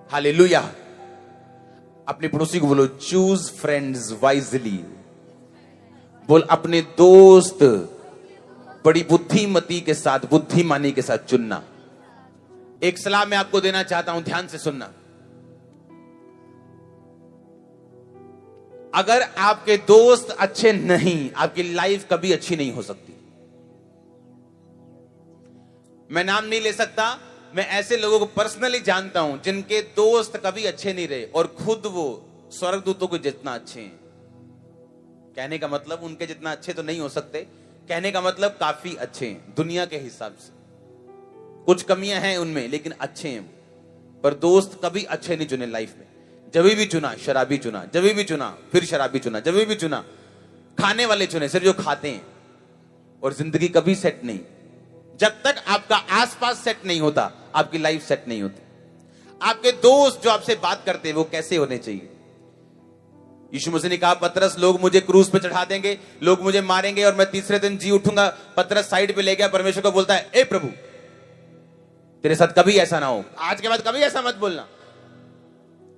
हालेलुया। अपने पड़ोसी को बोलो, चूज फ्रेंड्स वाइजली। बोल, अपने दोस्त बड़ी बुद्धिमती के साथ, बुद्धिमानी के साथ चुनना। एक सलाह मैं आपको देना चाहता हूं, ध्यान से सुनना। अगर आपके दोस्त अच्छे नहीं, आपकी लाइफ कभी अच्छी नहीं हो सकती। मैं नाम नहीं ले सकता, मैं ऐसे लोगों को पर्सनली जानता हूं जिनके दोस्त कभी अच्छे नहीं रहे और खुद वो स्वर्गदूतों को जितना अच्छे हैं। कहने का मतलब उनके जितना अच्छे तो नहीं हो सकते, कहने का मतलब काफी अच्छे हैं दुनिया के हिसाब से। कुछ कमियां हैं उनमें लेकिन अच्छे हैं। पर दोस्त कभी अच्छे नहीं चुने लाइफ में। जब भी चुना शराबी चुना, जब भी चुना फिर शराबी चुना, जब भी चुना खाने वाले चुने, सिर्फ जो खाते हैं। और जिंदगी कभी सेट नहीं। जब तक आपका आसपास सेट नहीं होता, आपकी लाइफ सेट नहीं होती। आपके दोस्त जो आपसे बात करते हैं वो कैसे होने चाहिए? यीशु मसीह ने कहा, पतरस, लोग मुझे क्रूस पे चढ़ा देंगे, लोग मुझे मारेंगे और मैं तीसरे दिन जी उठूंगा। पतरस साइड पे ले गया, परमेश्वर को बोलता है, ए प्रभु, तेरे साथ कभी ऐसा ना हो, आज के बाद कभी ऐसा मत बोलना।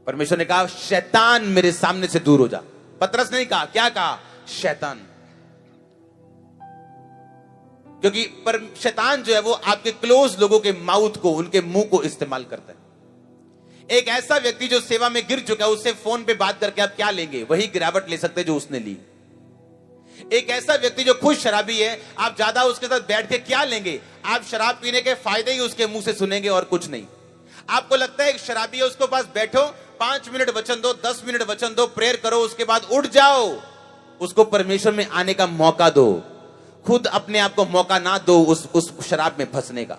परमेश्वर ने कहा, शैतान मेरे सामने से दूर हो जा। पतरस ने कहा, क्या कहा? शैतान। क्योंकि पर शैतान जो है वो आपके क्लोज लोगों के माउथ को, उनके मुंह को इस्तेमाल करता है। एक ऐसा व्यक्ति जो सेवा में गिर चुका है, उससे फोन पे बात करके आप क्या लेंगे? वही गिरावट ले सकते जो उसने ली। एक ऐसा व्यक्ति जो खुद शराबी है, आप ज्यादा उसके साथ बैठ के क्या लेंगे? आप शराब पीने के फायदे ही उसके मुंह से सुनेंगे और कुछ नहीं। आपको लगता है एक शराबी है, उसके पास बैठो, 5 मिनट वचन दो, 10 मिनट वचन दो, प्रेयर करो, उसके बाद उठ जाओ। उसको परमेश्वर में आने का मौका दो। खुद अपने आप को मौका ना दो उस शराब में फंसने का।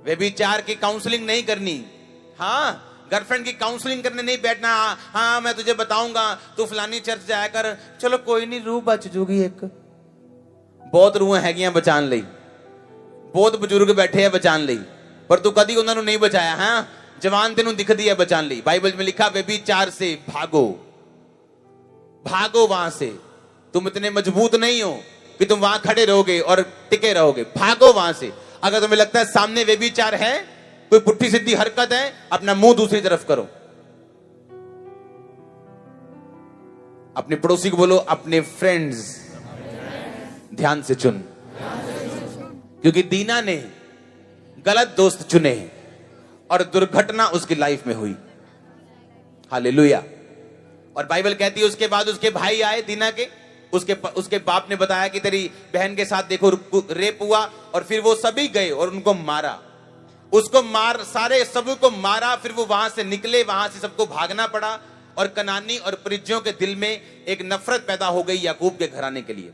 व्यभिचार की काउंसलिंग नहीं करनी। हाँ, गर्लफ्रेंड की काउंसलिंग करने नहीं बैठना। हाँ, मैं तुझे बताऊंगा, तू फलानी चर्च जाया कर। चलो कोई नहीं, रूह बच जूगी। एक बहुत रूह हैगियां बचान ली, बहुत बुजुर्ग बैठे हैं बचान ली, पर तू कदी उन्होंने नहीं बचाया। हाँ, जवान तेनू दिख दी है बचान ली। बाइबल में लिखा, व्यभिचार से भागो, भागो वहां से। तुम इतने मजबूत नहीं हो कि तुम वहां खड़े रहोगे और टिके रहोगे। भागो वहां से। अगर तुम्हें लगता है सामने व्यभिचार है, कोई पुट्ठी सीधी हरकत है, अपना मुंह दूसरी तरफ करो। अपने पड़ोसी को बोलो, अपने फ्रेंड्स ध्यान से चुन। क्योंकि दीना ने गलत दोस्त चुने और दुर्घटना उसकी लाइफ में हुई। हालेलुया। और बाइबल कहती है उसके बाद उसके भाई आए दीना के, उसके बाप ने बताया कि तेरी बहन के साथ देखो रेप हुआ, और फिर वो सभी गए और उनको मारा। उसको सारे सभी को मारा। फिर वो वहां से निकले, वहां से सबको भागना पड़ा। और कनानी और परिज्जियों के दिल में एक नफरत पैदा हो गई याकूब के घराने के लिए।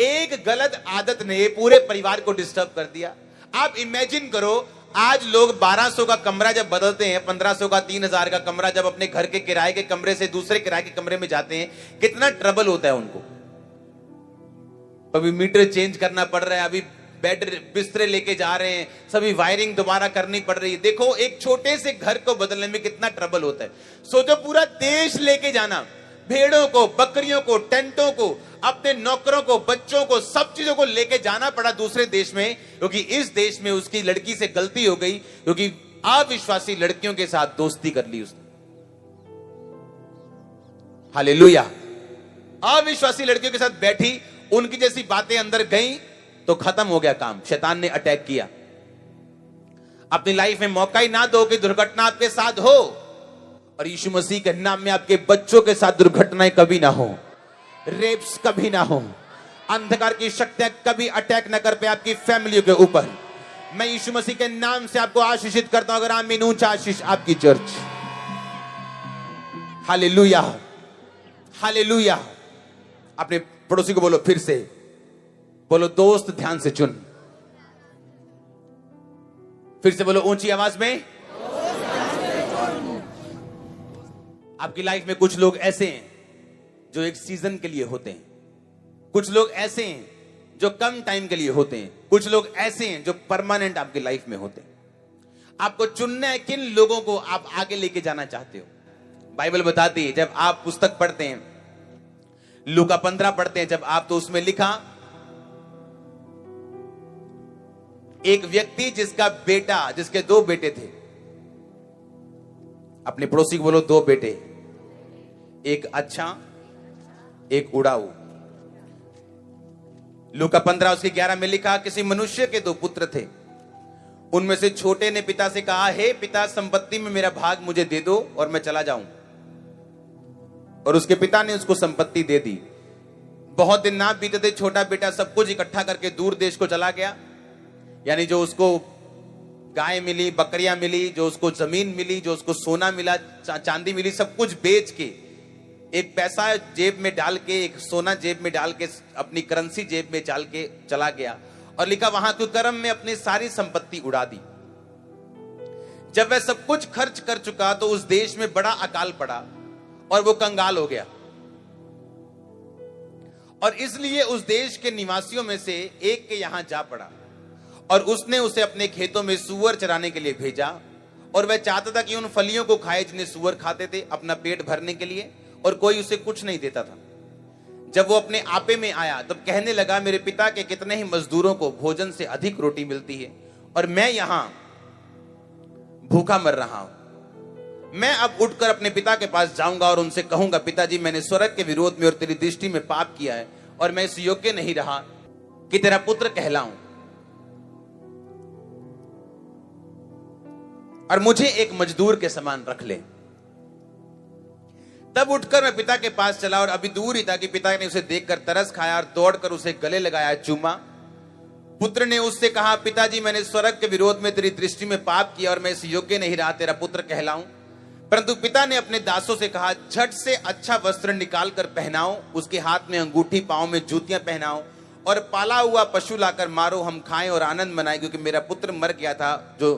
एक गलत आदत ने पूरे परिवार को डिस्टर्ब कर दिया। आप इमेजिन करो, आज लोग 1200 का कमरा जब बदलते हैं, 1500 का, 3000 का कमरा जब अपने घर के किराए के कमरे से दूसरे किराए के कमरे में जाते हैं, कितना ट्रबल होता है उनको। अभी मीटर चेंज करना पड़ रहा है, अभी बेड बिस्तरे लेके जा रहे हैं, सभी वायरिंग दोबारा करनी पड़ रही है। देखो, एक छोटे से घर को बदलने में कितना ट्रबल होता है। सोचो पूरा देश लेके जाना, भेड़ों को, बकरियों को, टेंटों को, अपने नौकरों को, बच्चों को, सब चीजों को लेके जाना पड़ा दूसरे देश में, क्योंकि इस देश में उसकी लड़की से गलती हो गई, क्योंकि अविश्वासी लड़कियों के साथ दोस्ती कर ली उसने। हालेलुया। अविश्वासी लड़कियों के साथ बैठी, उनकी जैसी बातें अंदर गई तो खत्म हो गया काम। शैतान ने अटैक किया। अपनी लाइफ में मौका ही ना दो कि दुर्घटना आपके साथ हो। और यीशु मसीह के नाम में आपके बच्चों के साथ दुर्घटनाएं कभी ना हो, रेप्स कभी ना हो, अंधकार की शक्तियां कभी अटैक ना कर पे आपकी फैमिली के ऊपर। मैं यीशु मसीह के नाम से आपको आशीषित करता हूं। अगर आमीन, ऊंचा आशीष आपकी चर्च। Hallelujah, hallelujah. अपने पड़ोसी को बोलो, फिर से बोलो, दोस्त ध्यान से चुन। फिर से बोलो ऊंची आवाज में। आपकी लाइफ में कुछ लोग ऐसे हैं जो एक सीजन के लिए होते हैं, कुछ लोग ऐसे हैं जो कम टाइम के लिए होते हैं, कुछ लोग ऐसे हैं जो परमानेंट आपकी लाइफ में होते हैं। आपको चुनना है किन लोगों को आप आगे लेके जाना चाहते हो। बाइबल बताती है, जब आप पुस्तक पढ़ते हैं, लूका 15 पढ़ते हैं जब आप, तो उसमें लिखा, एक व्यक्ति जिसका बेटा, जिसके 2 बेटे थे। अपने पड़ोसी को बोलो, 2 बेटे, एक अच्छा, एक उड़ाऊ। लूका 15 उसके 11 में लिखा, किसी मनुष्य के 2 पुत्र थे। उनमें से छोटे ने पिता से कहा, हे पिता, संपत्ति में मेरा भाग मुझे दे दो और मैं चला जाऊं। और उसके पिता ने उसको संपत्ति दे दी। बहुत दिन ना बीते थे, छोटा बेटा सब कुछ इकट्ठा करके दूर देश को चला गया। यानी जो उसको गाय मिली, बकरियां मिली, जो उसको जमीन मिली, जो उसको सोना मिला, चांदी मिली, सब कुछ बेच के एक पैसा जेब में डाल के, एक सोना जेब में डाल के, अपनी करेंसी जेब में डाल के चला गया। और लिखा वहां कुकर्म में अपनी सारी संपत्ति उड़ा दी। जब वह सब कुछ खर्च कर चुका तो उस देश में बड़ा अकाल पड़ा और वो कंगाल हो गया। और इसलिए उस देश के निवासियों में से एक के यहां जा पड़ा और उसने उसे अपने खेतों में सूअर चराने के लिए भेजा। और वह चाहता था कि उन फलियों को खाए जिन्हें सूअर खाते थे, अपना पेट भरने के लिए, और कोई उसे कुछ नहीं देता था। जब वो अपने आपे में आया तब कहने लगा, मेरे पिता के कितने ही मजदूरों को भोजन से अधिक रोटी मिलती है और मैं यहां भूखा मर रहा हूं। मैं अब उठकर अपने पिता के पास जाऊंगा और उनसे कहूंगा, पिताजी, मैंने स्वर्ग के विरोध में और तेरी दृष्टि में पाप किया है और मैं इस योग्य नहीं रहा कि तेरा पुत्र कहलाऊं, और मुझे एक मजदूर के समान रख ले। तब उठकर मैं पिता के पास चला और अभी दूर ही था कि पिता ने उसे देखकर तरस खाया और दौड़कर उसे गले लगाया, चूमा। पुत्र ने उससे कहा, पिताजी, मैंने स्वर्ग के विरोध में तेरी दृष्टि में पाप किया और मैं इस योग्य नहीं रहा तेरा पुत्र कहलाऊं। परंतु पिता ने अपने दासों से कहा, झट से अच्छा वस्त्र निकाल कर पहनाओ, उसके हाथ में अंगूठी, पांव में जूतियां पहनाओ और पाला हुआ पशु लाकर मारो, हम खाएं और आनंद मनाएं, क्योंकि मेरा पुत्र मर गया था, जो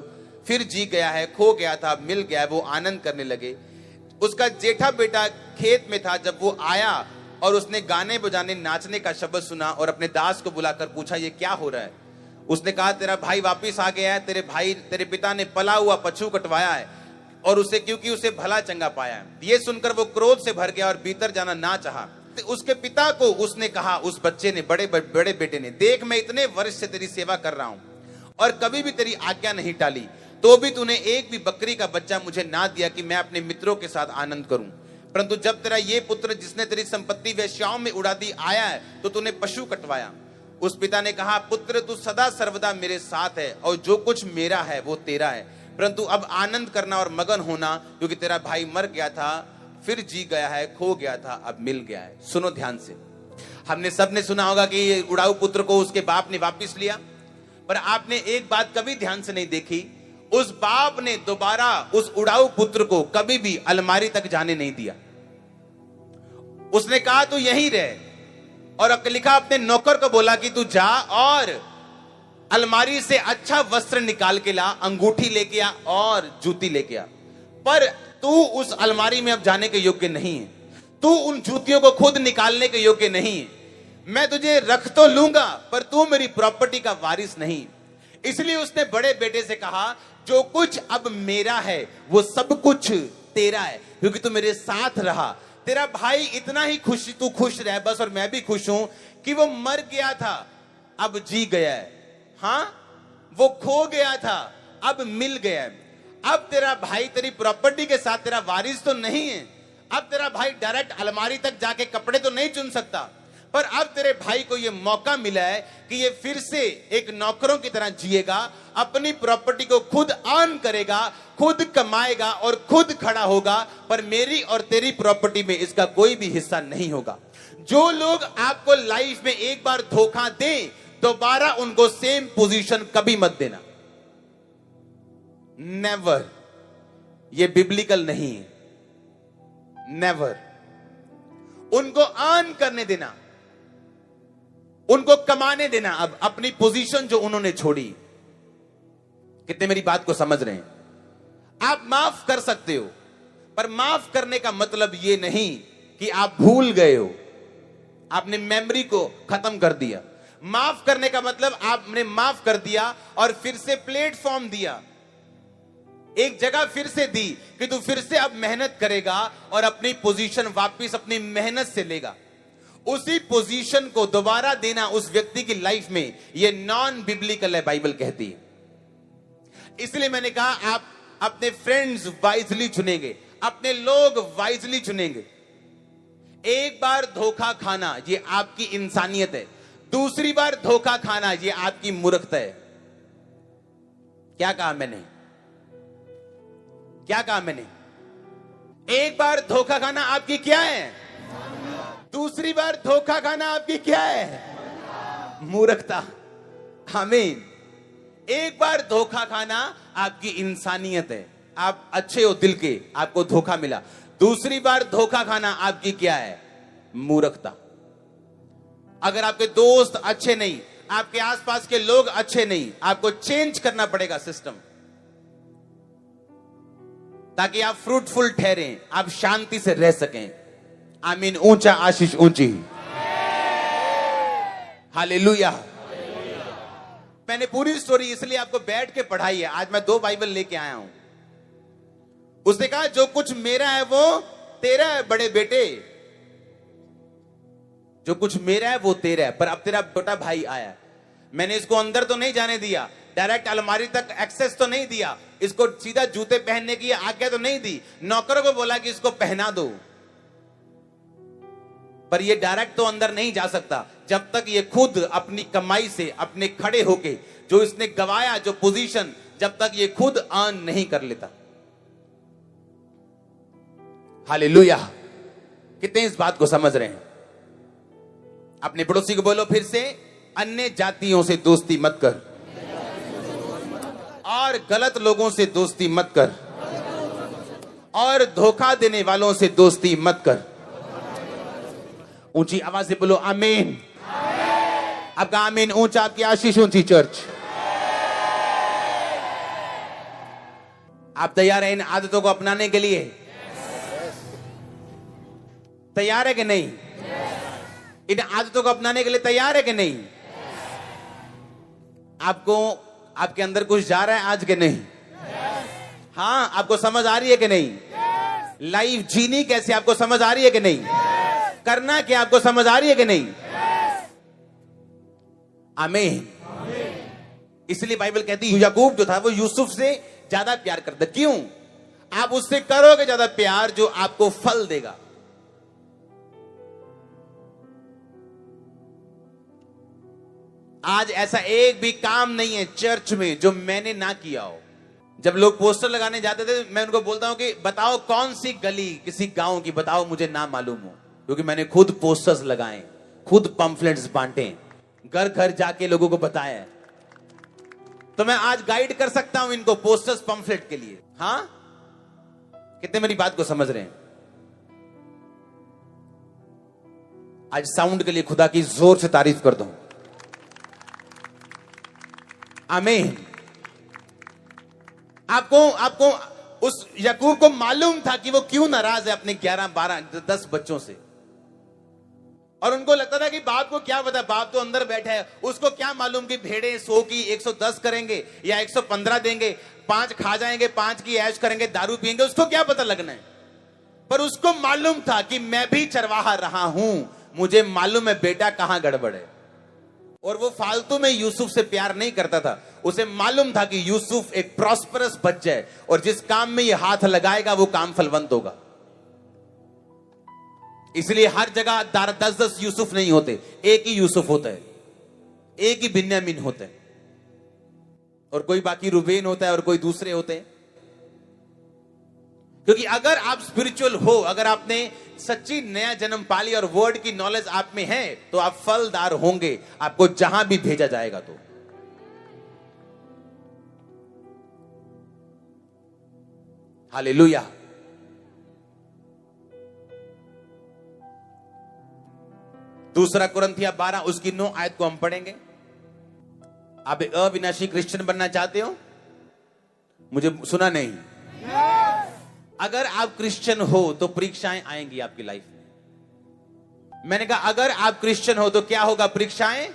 फिर जी गया है, खो गया था, मिल गया है। वो आनंद करने लगे। उसका जेठा बेटा खेत में था। जब वो आया और उसने गाने बजाने, नाचने का शब्द सुना और अपने दास को बुलाकर पूछा, ये क्या हो रहा है? उसने कहा, तेरा भाई वापिस आ गया है, तेरे पिता ने पला हुआ पशु कटवाया है और उसे, क्योंकि उसे भला चंगा पाया है। ये सुनकर वो क्रोध से भर गया और भीतर जाना ना चाहा। तो उसके पिता को उसने कहा, उस बच्चे ने, बड़े बेटे ने, देख मैं इतने वर्ष से तेरी सेवा कर रहा हूं और कभी भी तेरी आज्ञा नहीं टाली, तो भी तूने एक भी बकरी का बच्चा मुझे ना दिया कि मैं अपने मित्रों के साथ आनंद करूं। परंतु जब तेरा ये पुत्र, जिसने तेरी संपत्ति वेश्याओं में उड़ा दी, आया है तो तूने पशु कटवाया। उस पिता ने कहा, पुत्र, तू सदा सर्वदा मेरे साथ है और जो कुछ मेरा है वो तेरा है, परंतु अब आनंद करना और मगन होना, क्योंकि तेरा भाई मर गया था, फिर जी गया है, खो गया था, अब मिल गया है। सुनो ध्यान से। हमने सबने सुना होगा कि उड़ाऊ पुत्र को उसके बाप ने वापिस लिया, पर आपने एक बात कभी ध्यान से नहीं देखी, उस बाप ने दोबारा उस उड़ाऊ पुत्र को कभी भी अलमारी तक जाने नहीं दिया। उसने कहा, तू यहीं रह, और लिखा अपने नौकर को बोला कि तू जा और अलमारी से अच्छा वस्त्र निकाल के ला, अंगूठी लेके आ और जूती लेके आ, पर तू उस अलमारी में अब जाने के योग्य नहीं है, तू उन जूतियों को खुद निकालने के योग्य नहीं है। मैं तुझे रख तो लूंगा पर तू मेरी प्रॉपर्टी का वारिस नहीं। इसलिए उसने बड़े बेटे से कहा, जो कुछ अब मेरा है वो सब कुछ तेरा है, क्योंकि तू मेरे साथ रहा। तेरा भाई इतना ही खुश, तू खुश रह बस, और मैं भी खुश हूं कि वो मर गया था, अब जी गया है। हाँ, वो खो गया था, अब मिल गया है। अब तेरा भाई तेरी प्रॉपर्टी के साथ तेरा वारिस तो नहीं है। अब तेरा भाई डायरेक्ट अलमारी तक जाके कपड़े तो नहीं चुन सकता, पर अब तेरे भाई को यह मौका मिला है कि ये फिर से एक नौकरों की तरह जिएगा, अपनी प्रॉपर्टी को खुद अर्न करेगा, खुद कमाएगा और खुद खड़ा होगा, पर मेरी और तेरी प्रॉपर्टी में इसका कोई भी हिस्सा नहीं होगा। जो लोग आपको लाइफ में एक बार धोखा दें, दोबारा उनको सेम पोजीशन कभी मत देना, नेवर। ये बिब्लिकल नहीं है, नेवर। उनको अर्न करने देना, उनको कमाने देना। अब अपनी पोजीशन जो उन्होंने छोड़ी, कितने मेरी बात को समझ रहे हैं? आप माफ कर सकते हो, पर माफ करने का मतलब यह नहीं कि आप भूल गए हो, आपने मेमोरी को खत्म कर दिया। माफ करने का मतलब आपने माफ कर दिया और फिर से प्लेटफॉर्म दिया, एक जगह फिर से दी कि तू फिर से अब मेहनत करेगा और अपनी पोजीशन वापस अपनी मेहनत से लेगा। उसी पोजीशन को दोबारा देना उस व्यक्ति की लाइफ में यह नॉन बिब्लिकल है, बाइबल कहती है। इसलिए मैंने कहा आप अपने फ्रेंड्स वाइजली चुनेंगे, अपने लोग वाइजली चुनेंगे। एक बार धोखा खाना ये आपकी इंसानियत है, दूसरी बार धोखा खाना ये आपकी मूर्खता है। क्या कहा मैंने? क्या कहा मैंने? एक बार धोखा खाना आपकी क्या है? दूसरी बार धोखा खाना आपकी क्या है? मूर्खता। आमीन। एक बार धोखा खाना आपकी इंसानियत है, आप अच्छे हो दिल के, आपको धोखा मिला। दूसरी बार धोखा खाना आपकी क्या है? मूर्खता। अगर आपके दोस्त अच्छे नहीं, आपके आसपास के लोग अच्छे नहीं, आपको चेंज करना पड़ेगा सिस्टम, ताकि आप फ्रूटफुल ठहरें, आप शांति से रह सकें। आमीन। ऊंचा आशीष ऊंची। हालेलुया। मैंने पूरी स्टोरी इसलिए आपको बैठ के पढ़ाई है। आज मैं 2 बाइबल लेके आया हूं। उसने कहा जो कुछ मेरा है वो तेरा है बड़े बेटे, जो कुछ मेरा है वो तेरा है। पर अब तेरा छोटा भाई आया, मैंने इसको अंदर तो नहीं जाने दिया, डायरेक्ट अलमारी तक एक्सेस तो नहीं दिया, इसको सीधा जूते पहनने की आज्ञा तो नहीं दी, नौकरों को बोला कि इसको पहना दो, पर ये डायरेक्ट तो अंदर नहीं जा सकता जब तक ये खुद अपनी कमाई से अपने खड़े होके जो इसने गवाया, जो पोजीशन, जब तक ये खुद अर्न नहीं कर लेता। हालेलुया। कितने इस बात को समझ रहे हैं? अपने पड़ोसी को बोलो फिर से, अन्य जातियों से दोस्ती मत कर और गलत लोगों से दोस्ती मत कर और धोखा देने वालों से दोस्ती मत कर। ऊंची आवाज से बोलो आमीन। आपका आमीन ऊंचा, आपकी आशीष ऊंची चर्च। आप तैयार हैं इन आदतों को अपनाने के लिए? तैयार है कि नहीं? इन आदतों को अपनाने के लिए तैयार है कि नहीं? आपको आपके अंदर कुछ जा रहा है आज के नहीं? हाँ, आपको समझ आ रही है कि नहीं? लाइफ जीनी कैसे आपको समझ आ रही है कि नहीं? करना क्या आपको समझ आ रही है कि नहीं? आमीन। इसलिए बाइबल कहती है याकूब जो था वो यूसुफ से ज्यादा प्यार करता। क्यों? आप उससे करोगे ज्यादा प्यार जो आपको फल देगा। आज ऐसा एक भी काम नहीं है चर्च में जो मैंने ना किया हो। जब लोग पोस्टर लगाने जाते थे, मैं उनको बोलता हूं कि बताओ कौन सी गली किसी गांव की, बताओ मुझे ना मालूम हो, क्योंकि मैंने खुद पोस्टर्स लगाए, खुद पंफलेट्स बांटे, घर घर जाके लोगों को बताया। तो मैं आज गाइड कर सकता हूं इनको पोस्टर्स पंफलेट के लिए। हाँ, कितने मेरी बात को समझ रहे हैं? आज साउंड के लिए खुदा की जोर से तारीफ कर दो। आमीन। आपको उस याकूब को मालूम था कि वो क्यों नाराज है अपने 11, 12, 10 बच्चों से, और उनको लगता था कि बाप को क्या पता, बाप तो अंदर बैठा है, उसको क्या मालूम कि भेड़े 100 की 110 करेंगे या 115 देंगे, 5 खा जाएंगे, 5 की ऐश करेंगे, दारू पिएंगे, उसको क्या पता लगना है। पर उसको मालूम था कि मैं भी चरवाहा रहा हूं, मुझे मालूम है बेटा कहां गड़बड़ है। और वो फालतू में यूसुफ से प्यार नहीं करता था, उसे मालूम था कि यूसुफ एक प्रॉस्परस बच्चा है और जिस काम में ये हाथ लगाएगा वो काम फलवंत होगा। इसलिए हर जगह 10-10 यूसुफ नहीं होते, एक ही यूसुफ होता है, एक ही बिन्यामीन होता है, और कोई बाकी रुबेन होता है और कोई दूसरे होते हैं। क्योंकि अगर आप स्पिरिचुअल हो, अगर आपने सच्ची नया जन्म पा लिया और वर्ड की नॉलेज आप में है, तो आप फलदार होंगे, आपको जहां भी भेजा जाएगा। तो हालेलुया। दूसरा कुरिन्थिया 12 उसकी 9 आयत को हम पढ़ेंगे। आप एक अविनाशी क्रिश्चियन बनना चाहते हो? मुझे सुना नहीं? अगर आप क्रिश्चियन हो तो परीक्षाएं आएंगी आपकी लाइफ में। मैंने कहा अगर आप क्रिश्चियन हो तो क्या होगा? परीक्षाएं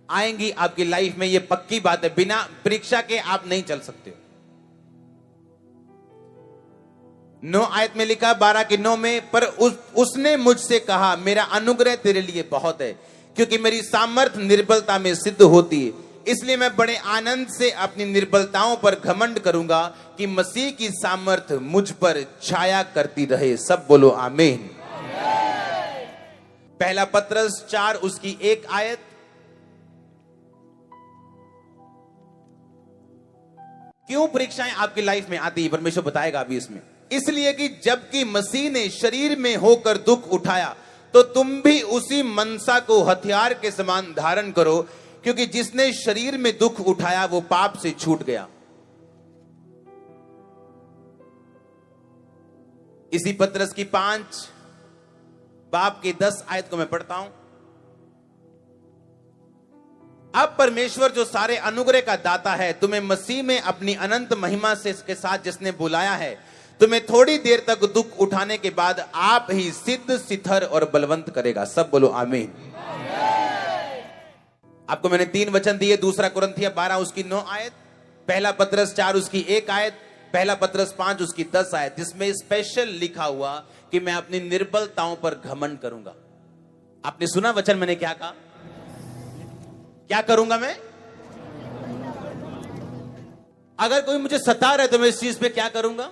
आएंगी आपकी लाइफ में, यह पक्की बात है। बिना परीक्षा के आप नहीं चल सकते। 9 आयत में लिखा, 12 की 9 में, पर उसने मुझसे कहा मेरा अनुग्रह तेरे लिए बहुत है, क्योंकि मेरी सामर्थ निर्बलता में सिद्ध होती है। इसलिए मैं बड़े आनंद से अपनी निर्बलताओं पर घमंड करूंगा कि मसीह की सामर्थ मुझ पर छाया करती रहे। सब बोलो आमीन। पहला पत्रस 4 उसकी 1 आयत। क्यों परीक्षाएं आपकी लाइफ में आती है, परमेश्वर बताएगा अभी इसमें। इसलिए कि जबकि मसीह ने शरीर में होकर दुख उठाया, तो तुम भी उसी मनसा को हथियार के समान धारण करो, क्योंकि जिसने शरीर में दुख उठाया वो पाप से छूट गया। इसी पत्रस की 5 बाब की 10 आयत को मैं पढ़ता हूं। अब परमेश्वर जो सारे अनुग्रह का दाता है, तुम्हें मसीह में अपनी अनंत महिमा से के साथ जिसने बुलाया है, तुम्हें थोड़ी देर तक दुख उठाने के बाद आप ही सिद्ध, सिथर और बलवंत करेगा। सब बोलो आमीन। आपको मैंने 3 वचन दिए। दूसरा कुरिन्थियों 12 उसकी 9 आयत, पहला पत्रस 4 उसकी 1 आयत, पहला पत्रस 5 उसकी 10 आयत, जिसमें स्पेशल लिखा हुआ कि मैं अपनी निर्बलताओं पर घमंड करूंगा। आपने सुना वचन मैंने क्या कहा? क्या करूंगा मैं? अगर कोई मुझे सता रहा है तो मैं इस चीज पे क्या करूंगा?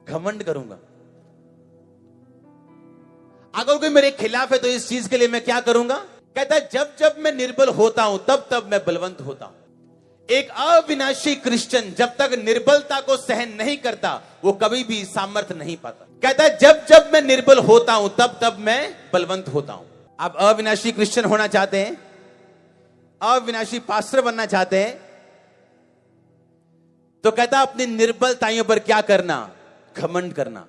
घमंड करूंगा। अगर कोई मेरे खिलाफ है तो इस चीज के लिए मैं क्या करूंगा? कहता है जब जब मैं निर्बल होता हूं तब तब मैं बलवंत होता हूं। एक अविनाशी क्रिश्चियन जब तक निर्बलता को सहन नहीं करता वो कभी भी सामर्थ्य नहीं पाता। कहता है जब जब मैं निर्बल होता हूं तब तब मैं बलवंत होता हूं। आप अविनाशी क्रिश्चियन होना चाहते हैं, अविनाशी पास्टर बनना चाहते हैं, तो कहता अपनी निर्बलताओं पर क्या करना? घमंड करना।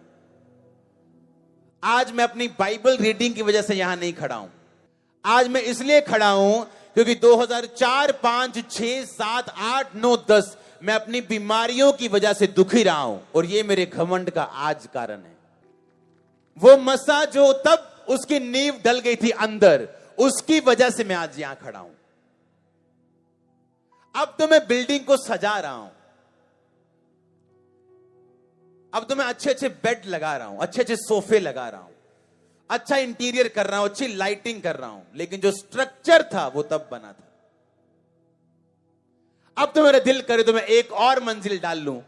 आज मैं अपनी बाइबल रीडिंग की वजह से यहां नहीं खड़ा हूं। आज मैं इसलिए खड़ा हूं क्योंकि 2004, 5, 6, 7, 8, 9, 10 मैं अपनी बीमारियों की वजह से दुखी रहा हूं, और ये मेरे घमंड का आज कारण है। वो मसा जो तब उसकी नींव डल गई थी अंदर, उसकी वजह से मैं आज यहां खड़ा हूं। अब तो मैं बिल्डिंग को सजा रहा हूं, अब तो मैं अच्छे अच्छे बेड लगा रहा हूं, अच्छे अच्छे सोफे लगा रहा हूं, अच्छा इंटीरियर कर रहा हूं, अच्छी लाइटिंग कर रहा हूं, लेकिन जो स्ट्रक्चर था वो तब बना था। अब तो मेरा दिल करे तो मैं एक और मंजिल डाल लूं,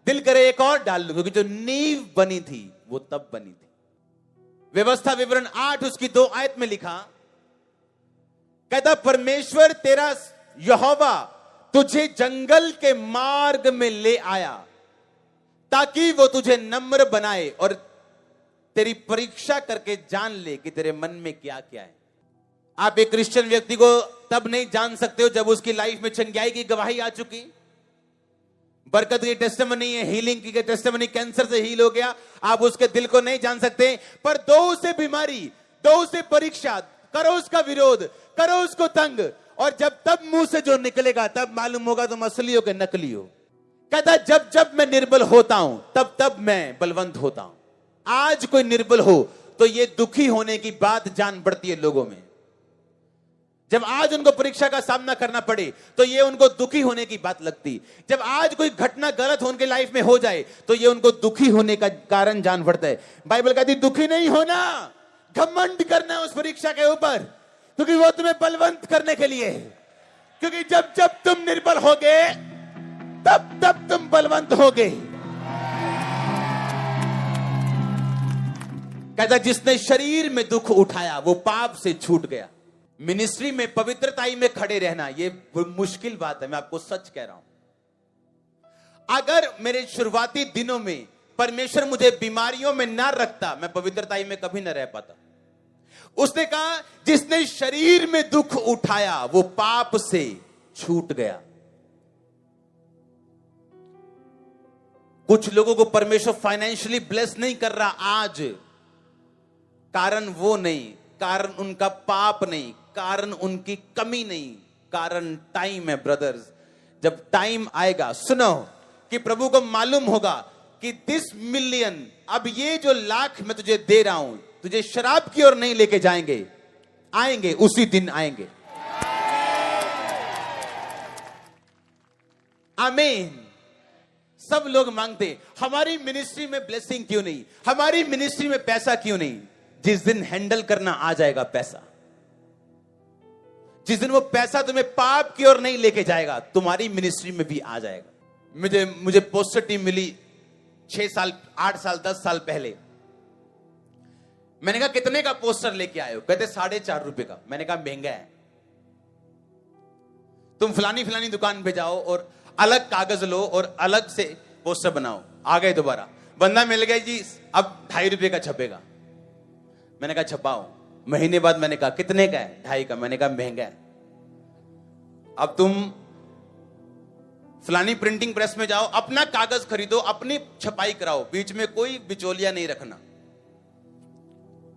दिल करे एक और डाल लूं, क्योंकि जो नींव बनी थी वो तब बनी थी। व्यवस्था विवरण 8 उसकी 2 आयत में लिखा, कहता परमेश्वर तेरा यहोवा तुझे जंगल के मार्ग में ले आया ताकि वो तुझे नम्र बनाए और तेरी परीक्षा करके जान ले कि तेरे मन में क्या क्या है। आप एक क्रिश्चियन व्यक्ति को तब नहीं जान सकते हो जब उसकी लाइफ में चंगाई की गवाही आ चुकी, बरकत की टेस्टिमनी है, हीलिंग की टेस्टिमनी, कैंसर से हील हो गया। आप उसके दिल को नहीं जान सकते, पर दो उसे बीमारी, दो उसे परीक्षा, करो उसका विरोध, करो उसको तंग, और जब तब मुंह से जो निकलेगा तब मालूम होगा तुम असली हो कि नकली हो। कहता जब जब मैं निर्बल होता हूं तब तब मैं बलवंत होता हूं। आज कोई निर्बल हो तो ये दुखी होने की बात जान पड़ती है लोगों में। जब आज उनको परीक्षा का सामना करना पड़े तो ये उनको दुखी होने की बात लगती। जब आज कोई घटना गलत हो उनके लाइफ में हो जाए तो ये उनको दुखी होने का कारण जान पड़ता है। बाइबल कहती दुखी नहीं होना, घमंड करना उस परीक्षा के ऊपर, क्योंकि वो तुम्हें बलवंत करने के लिए है। क्योंकि जब जब तुम निर्बल होगे तब तब तुम बलवंत होगे। कहता जिसने शरीर में दुख उठाया वो पाप से छूट गया। मिनिस्ट्री में पवित्रताई में खड़े रहना ये मुश्किल बात है, मैं आपको सच कह रहा हूं। अगर मेरे शुरुआती दिनों में परमेश्वर मुझे बीमारियों में ना रखता, मैं पवित्रताई में कभी ना रह पाता। उसने कहा जिसने शरीर में दुख उठाया वो पाप से छूट गया। कुछ लोगों को परमेश्वर फाइनेंशियली ब्लेस नहीं कर रहा आज, कारण वो नहीं, कारण उनका पाप नहीं, कारण उनकी कमी नहीं, कारण टाइम है ब्रदर्स। जब टाइम आएगा, सुनो, कि प्रभु को मालूम होगा कि 10 मिलियन, अब ये जो लाख मैं तुझे दे रहा हूं, तुझे शराब की ओर नहीं लेके जाएंगे, आएंगे, उसी दिन आएंगे। आमीन। सब लोग मांगते हमारी मिनिस्ट्री में ब्लेसिंग क्यों नहीं, हमारी मिनिस्ट्री में पैसा क्यों नहीं। जिस दिन हैंडल करना आ जाएगा पैसा, जिस दिन वो पैसा तुम्हें पाप की ओर नहीं लेके जाएगा, तुम्हारी मिनिस्ट्री में भी आ जाएगा। मुझे पोस्टर टीम मिली 6 साल, 8 साल, 10 साल पहले। मैंने कहा कितने का पोस्टर लेके आए हो? कहते 4.5 का। मैंने कहा महंगा है, तुम फलानी फलानी दुकान पे जाओ और अलग कागज लो और अलग से पोस्टर बनाओ। आ गए दोबारा, बंदा मिल गया जी, अब 2.5 का छपेगा। मैंने कहा छपाओ। महीने बाद मैंने कहा कितने का है? 2.5 का। मैंने कहा महंगा है, अब तुम फलानी प्रिंटिंग प्रेस में जाओ, अपना कागज खरीदो, अपनी छपाई कराओ, बीच में कोई बिचौलिया नहीं रखना।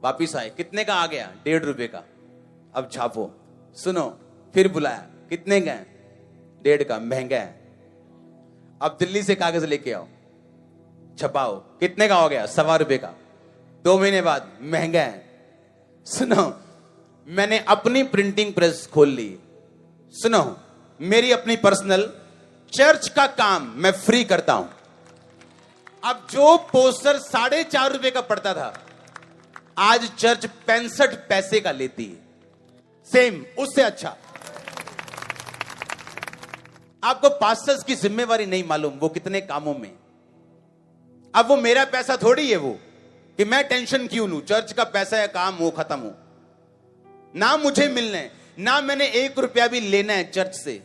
वापिस आए, कितने का आ गया? 1.5 का। अब छापो। सुनो, फिर बुलाया, कितने का है? 1.5 का। महंगा है। अब दिल्ली से कागज लेके आओ, छपाओ, कितने का हो गया? 1.25 का। 2 महीने बाद, महंगा है। सुनो, मैंने अपनी प्रिंटिंग प्रेस खोल ली। सुनो, मेरी अपनी पर्सनल, चर्च का काम मैं फ्री करता हूं। अब जो पोस्टर 4.5 का पड़ता था, आज चर्च 65 पैसे का लेती है। सेम, उससे अच्छा। आपको पास्टर्स की जिम्मेवारी नहीं मालूम वो कितने कामों में। अब वो मेरा पैसा थोड़ी है वो कि मैं टेंशन क्यों लूं। चर्च का पैसा है, काम वो खत्म हो ना, मुझे मिलना है ना, मैंने 1 रुपया भी लेना है चर्च से।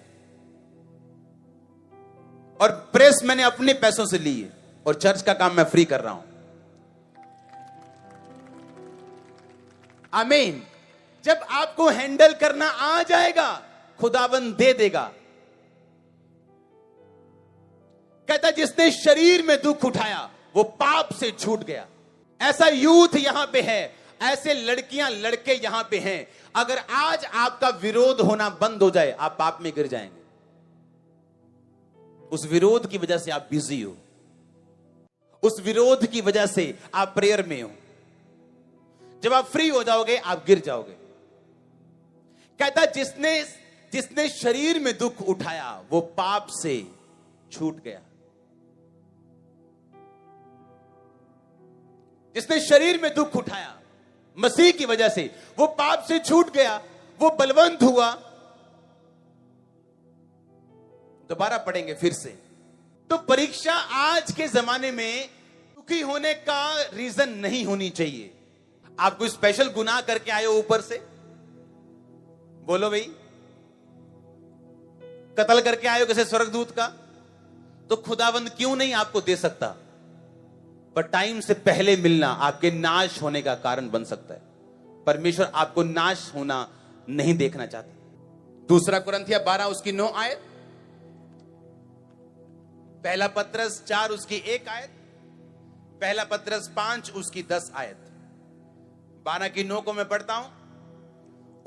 और प्रेस मैंने अपने पैसों से ली है और चर्च का काम मैं फ्री कर रहा हूं। आमीन। जब आपको हैंडल करना आ जाएगा, खुदावंद दे देगा। कहता जिसने शरीर में दुख उठाया वो पाप से छूट गया। ऐसा यूथ यहां पे है, ऐसे लड़कियां लड़के यहां पे हैं। अगर आज आपका विरोध होना बंद हो जाए, आप पाप में गिर जाएंगे। उस विरोध की वजह से आप बिजी हो, उस विरोध की वजह से आप प्रेयर में हो। जब आप फ्री हो जाओगे, आप गिर जाओगे। कहता जिसने शरीर में दुख उठाया वो पाप से छूट गया। जिसने शरीर में दुख उठाया मसीह की वजह से, वो पाप से छूट गया, वो बलवंत हुआ। दोबारा पढ़ेंगे फिर से। तो परीक्षा आज के जमाने में दुखी होने का रीजन नहीं होनी चाहिए। आप कोई स्पेशल गुनाह करके आए हो ऊपर से, बोलो भाई, कत्ल करके आए हो किसी स्वर्गदूत का, तो खुदावंद क्यों नहीं आपको दे सकता? पर टाइम से पहले मिलना आपके नाश होने का कारण बन सकता है। परमेश्वर आपको नाश होना नहीं देखना चाहता। 2 कुरिन्थिया 12 उसकी 9 आयत, 1 पत्रस 4 उसकी 1 आयत, 1 पत्रस 5 उसकी 10 आयत। 12 की 9 को मैं पढ़ता हूं।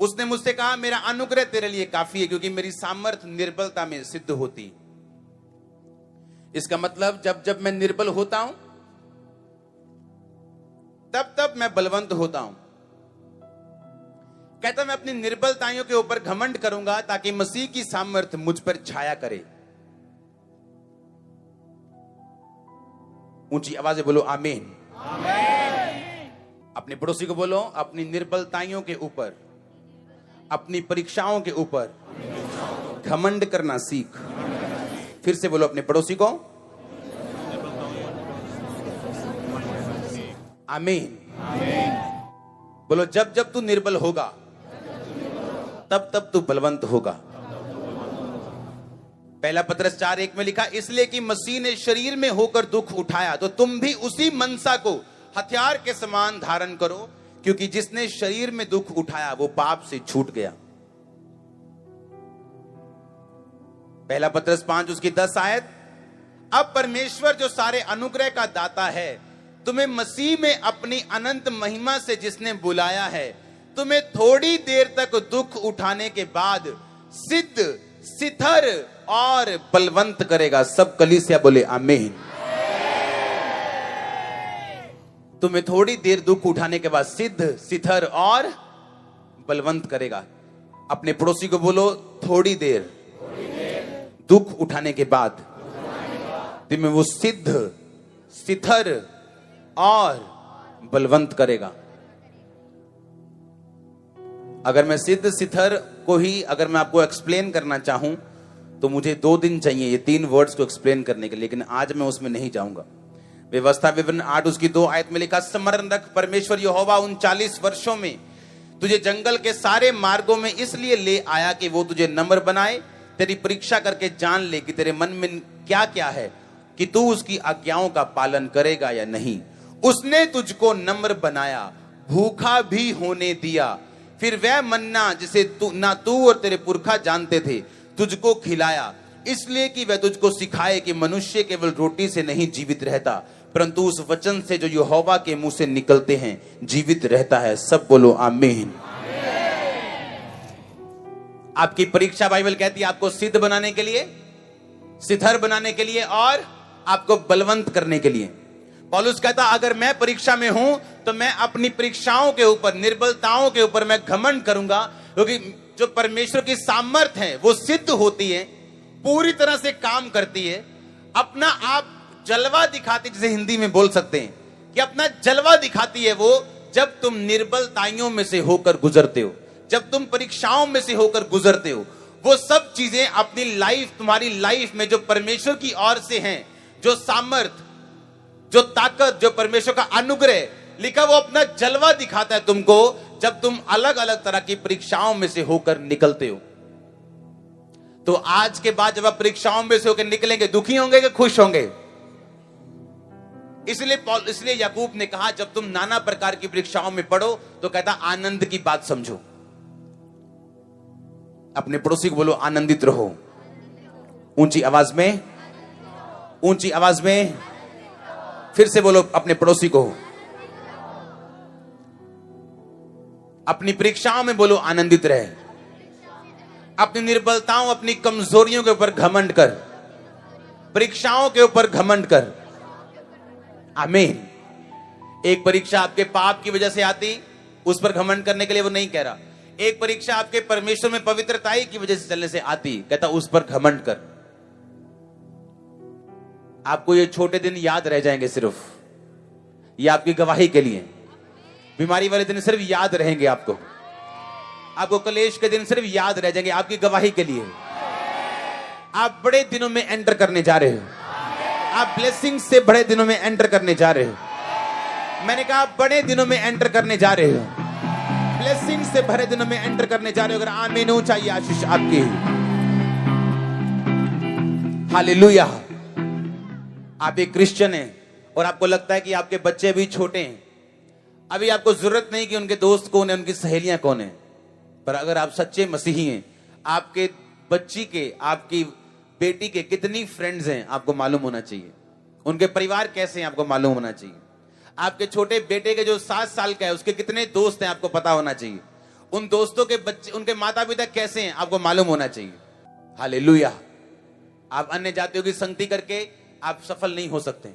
उसने मुझसे कहा, मेरा अनुग्रह तेरे लिए काफी है, क्योंकि मेरी सामर्थ्य निर्बलता में सिद्ध होती। इसका मतलब जब मैं निर्बल होता हूं, तब मैं बलवंत होता हूं। कहता मैं अपनी निर्बलताओं के ऊपर घमंड करूंगा ताकि मसीह की सामर्थ्य मुझ पर छाया करे। ऊंची आवाज से बोलो आमीन। अपने पड़ोसी को बोलो, अपनी निर्बलताओं के ऊपर, अपनी परीक्षाओं के ऊपर घमंड करना सीख। फिर से बोलो अपने पड़ोसी को, आमीन। बोलो जब तू निर्बल होगा, तब तू बलवंत होगा। 1 पत्रस 4:1 में लिखा, इसलिए कि मसीह ने शरीर में होकर दुख उठाया, तो तुम भी उसी मनसा को हथियार के समान धारण करो, क्योंकि जिसने शरीर में दुख उठाया वो पाप से छूट गया। 1 पत्रस 5 उसकी 10 आयत, अब परमेश्वर जो सारे अनुग्रह का दाता है, तुम्हें मसीह में अपनी अनंत महिमा से जिसने बुलाया है, तुम्हें थोड़ी देर तक दुख उठाने के बाद सिद्ध, स्थिर और बलवंत करेगा। सब कलीसिया बोले आमीन। तुम्हें थोड़ी देर दुख उठाने के बाद सिद्ध, स्थिर और बलवंत करेगा। अपने पड़ोसी को बोलो, थोड़ी देर दुख उठाने के बाद तुम्हें वो सिद्ध, स्थिर और बलवंत करेगा। अगर मैं सिद्ध, स्थिर को ही अगर मैं आपको एक्सप्लेन करना चाहूं तो मुझे 2 दिन चाहिए ये 3 वर्ड्स को एक्सप्लेन करने के लिए, लेकिन आज मैं उसमें नहीं जाऊंगा। व्यवस्था विवरण 8 उसकी 2 आयत में लिखा, स्मरण रख परमेश्वर यहोवा उन 40 वर्षों में तुझे जंगल के सारे मार्गों में इसलिए ले आया कि वो तुझे नम्र बनाए, तेरी परीक्षा करके जान ले कि तेरे मन में क्या क्या है, कि तू उसकी आज्ञाओं का पालन करेगा या नहीं। उसने तुझको नम्र बनाया, भूखा भी होने दिया, फिर वह मन्ना जिसे तू और तेरे पुरखा जानते थे तुझको खिलाया, इसलिए कि वह तुझको सिखाए कि मनुष्य केवल रोटी से नहीं जीवित रहता, परंतु उस वचन से जो यहोवा के मुंह से निकलते हैं जीवित रहता है। सब बोलो आमीन। आपकी परीक्षा बाइबल कहती है आपको सिद्ध बनाने के लिए, सिद्धर बनाने के लिए और आपको बलवंत करने के लिए। पौलुस कहता अगर मैं परीक्षा में हूं तो मैं अपनी परीक्षाओं के ऊपर, निर्बलताओं के ऊपर मैं घमंड करूंगा, क्योंकि जो परमेश्वर की सामर्थ है वो सिद्ध होती है, पूरी तरह से काम करती है। अपना आप जलवा दिखाती, जिसे हिंदी में बोल सकते हैं कि अपना जलवा दिखाती है वो, जब तुम निर्बलताइयों में से होकर गुजरते हो, जब तुम परीक्षाओं में से होकर गुजरते हो। वो सब चीजें अपनी लाइफ, तुम्हारी लाइफ में जो परमेश्वर की ओर से हैं, जो सामर्थ, जो ताकत, जो परमेश्वर का अनुग्रह लिखा, वो अपना जलवा दिखाता है तुमको जब तुम अलग अलग तरह की परीक्षाओं में से होकर निकलते हो। तो आज के बाद जब आप परीक्षाओं में से होकर निकलेंगे, दुखी होंगे कि खुश होंगे? इसलिए याकूब ने कहा जब तुम नाना प्रकार की परीक्षाओं में पढ़ो तो कहता आनंद की बात समझो। अपने पड़ोसी को बोलो आनंदित रहो। ऊंची आवाज में, ऊंची आवाज में फिर से बोलो अपने पड़ोसी को। अपनी परीक्षाओं में बोलो आनंदित रहे। अपनी निर्बलताओं, अपनी कमजोरियों के ऊपर घमंड कर, परीक्षाओं के ऊपर घमंड कर। आमीन। एक परीक्षा आपके पाप की वजह से आती, उस पर घमंड करने के लिए वो नहीं कह रहा। एक परीक्षा आपके परमेश्वर में पवित्रताई की वजह से चलने से आती, कहता उस पर घमंड कर। आपको ये छोटे दिन याद रह जाएंगे, सिर्फ ये आपकी गवाही के लिए। बीमारी वाले दिन सिर्फ याद रहेंगे आपको, आपको कलेश के दिन सिर्फ याद रह जाएंगे, आपकी गवाही के लिए। आप बड़े दिनों में एंटर करने जा रहे हो, आप ब्लेसिंग से बड़े दिनों में एंटर करने जा रहे हो। मैंने कहा आप बड़े दिनों में एंटर करने जा रहे हो, ब्लेसिंग से भरे दिनों में एंटर करने जा रहे हो। अगर आमीन हो चाहिए आशीष आपकी। हालेलुया। आप एक क्रिश्चियन हैं और आपको लगता है कि आपके बच्चे अभी छोटे हैं, अभी आपको जरूरत नहीं कि उनके दोस्त कौन है, उनकी सहेलियां कौन है। पर अगर आप सच्चे मसीही हैं, आपके बच्ची के, आपकी बेटी के कितनी फ्रेंड्स हैं आपको मालूम होना चाहिए। उनके परिवार कैसे हैं आपको मालूम होना चाहिए। आपके छोटे बेटे के जो 7 साल का है उसके कितने दोस्त हैं आपको पता होना चाहिए। उन दोस्तों के बच्चे, उनके माता पिता कैसे हैं आपको मालूम होना चाहिए। हालेलुया। आप अन्य जातियों की संगति करके आप सफल नहीं हो सकते।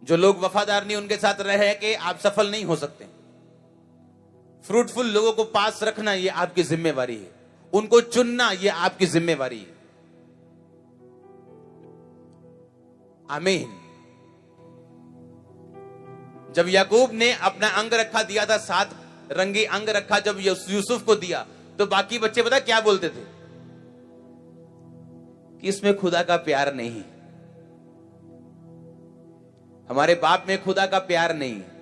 जो लोग वफादार नहीं उनके साथ रह के आप सफल नहीं हो सकते। फ्रूटफुल लोगों को पास रखना ये आपकी जिम्मेवारी है, उनको चुनना ये आपकी जिम्मेवारी है। आमीन। जब याकूब ने अपना अंग रखा दिया था, 7 रंगी अंग रखा जब यूसुफ को दिया, तो बाकी बच्चे पता क्या बोलते थे कि इसमें खुदा का प्यार नहीं है, हमारे बाप में खुदा का प्यार नहीं है।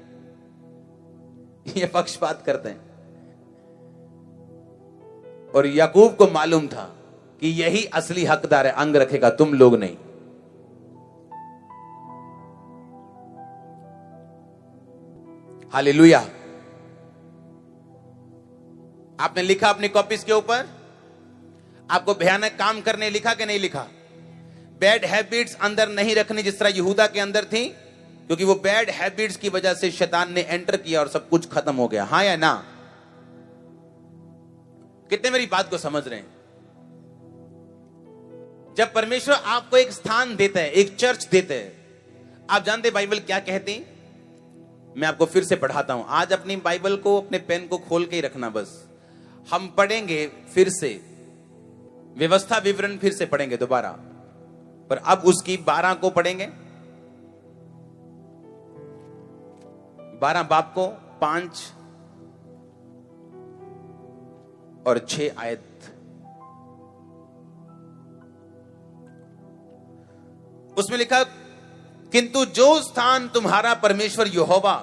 ये पक्षपात करते हैं। और याकूब को मालूम था कि यही असली हकदार है अंग रखेगा, तुम लोग नहीं। हालेलुया। आपने लिखा अपनी कॉपीज के ऊपर, आपको भयानक काम करने लिखा कि नहीं लिखा? बैड हैबिट्स अंदर नहीं रखनी जिस तरह यहूदा के अंदर थी, क्योंकि वो बैड हैबिट्स की वजह से शैतान ने एंटर किया और सब कुछ खत्म हो गया। हाँ या ना? कितने मेरी बात को समझ रहे हैं? जब परमेश्वर आपको एक स्थान देता है, एक चर्च देता है, आप जानते बाइबल क्या कहती? मैं आपको फिर से पढ़ाता हूं। आज अपनी बाइबल को, अपने पेन को खोल के ही रखना बस। हम पढ़ेंगे फिर से, व्यवस्था विवरण फिर से पढ़ेंगे दोबारा, पर अब उसकी 12 को पढ़ेंगे, 12 बाब को, 5 और 6 आयत। उसमें लिखा, किंतु जो स्थान तुम्हारा परमेश्वर यहोवा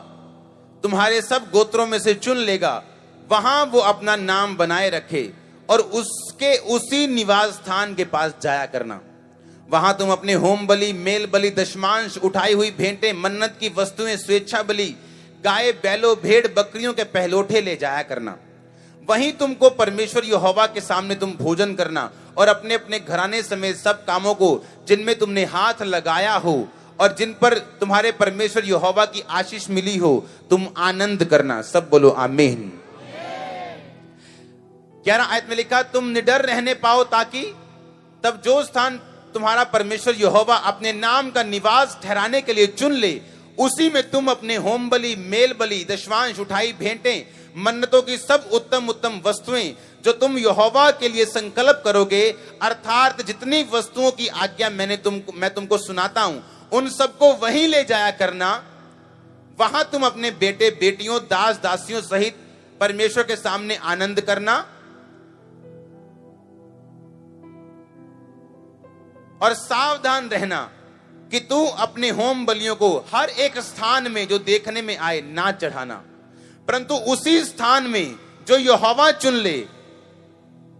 तुम्हारे सब गोत्रों में से चुन लेगा, वहां वो अपना नाम बनाए रखे और उसके उसी निवास स्थान के पास जाया करना। वहां तुम अपने होम बलि, मेल बलि, दशमांश, उठाई हुई भेंटें, मन्नत की वस्तुएं, स्वेच्छा बलि, गाय बैलों, भेड़ बकरियों के पहलौठे ले जाया करना। वहीं तुमको परमेश्वर यहोवा के सामने तुम भोजन करना और अपने अपने घराने समेत सब कामों को जिनमें तुमने हाथ लगाया हो और जिन पर तुम्हारे परमेश्वर यहोवा की आशीष मिली हो, तुम आनंद करना। सब बोलो आमीन। 11 आयत में लिखा, तुम निडर रहने पाओ, ताकि तब जो स्थान तुम्हारा परमेश्वर यहोवा अपने नाम का निवास ठहराने के लिए चुन ले, उसी में तुम अपने होम बलि, मेल बलि, दशमांश, उठाई भेंटें, मन्नतों की सब उत्तम उत्तम वस्तुएं जो तुम यहोवा के लिए संकल्प करोगे, अर्थात जितनी वस्तुओं की आज्ञा मैं तुमको सुनाता हूं, उन सबको वहीं ले जाया करना। वहां तुम अपने बेटे बेटियों, दास दासियों सहित परमेश्वर के सामने आनंद करना और सावधान रहना कि तू अपने होम बलियों को हर एक स्थान में जो देखने में आए ना चढ़ाना, परंतु उसी स्थान में जो यहोवा चुन ले,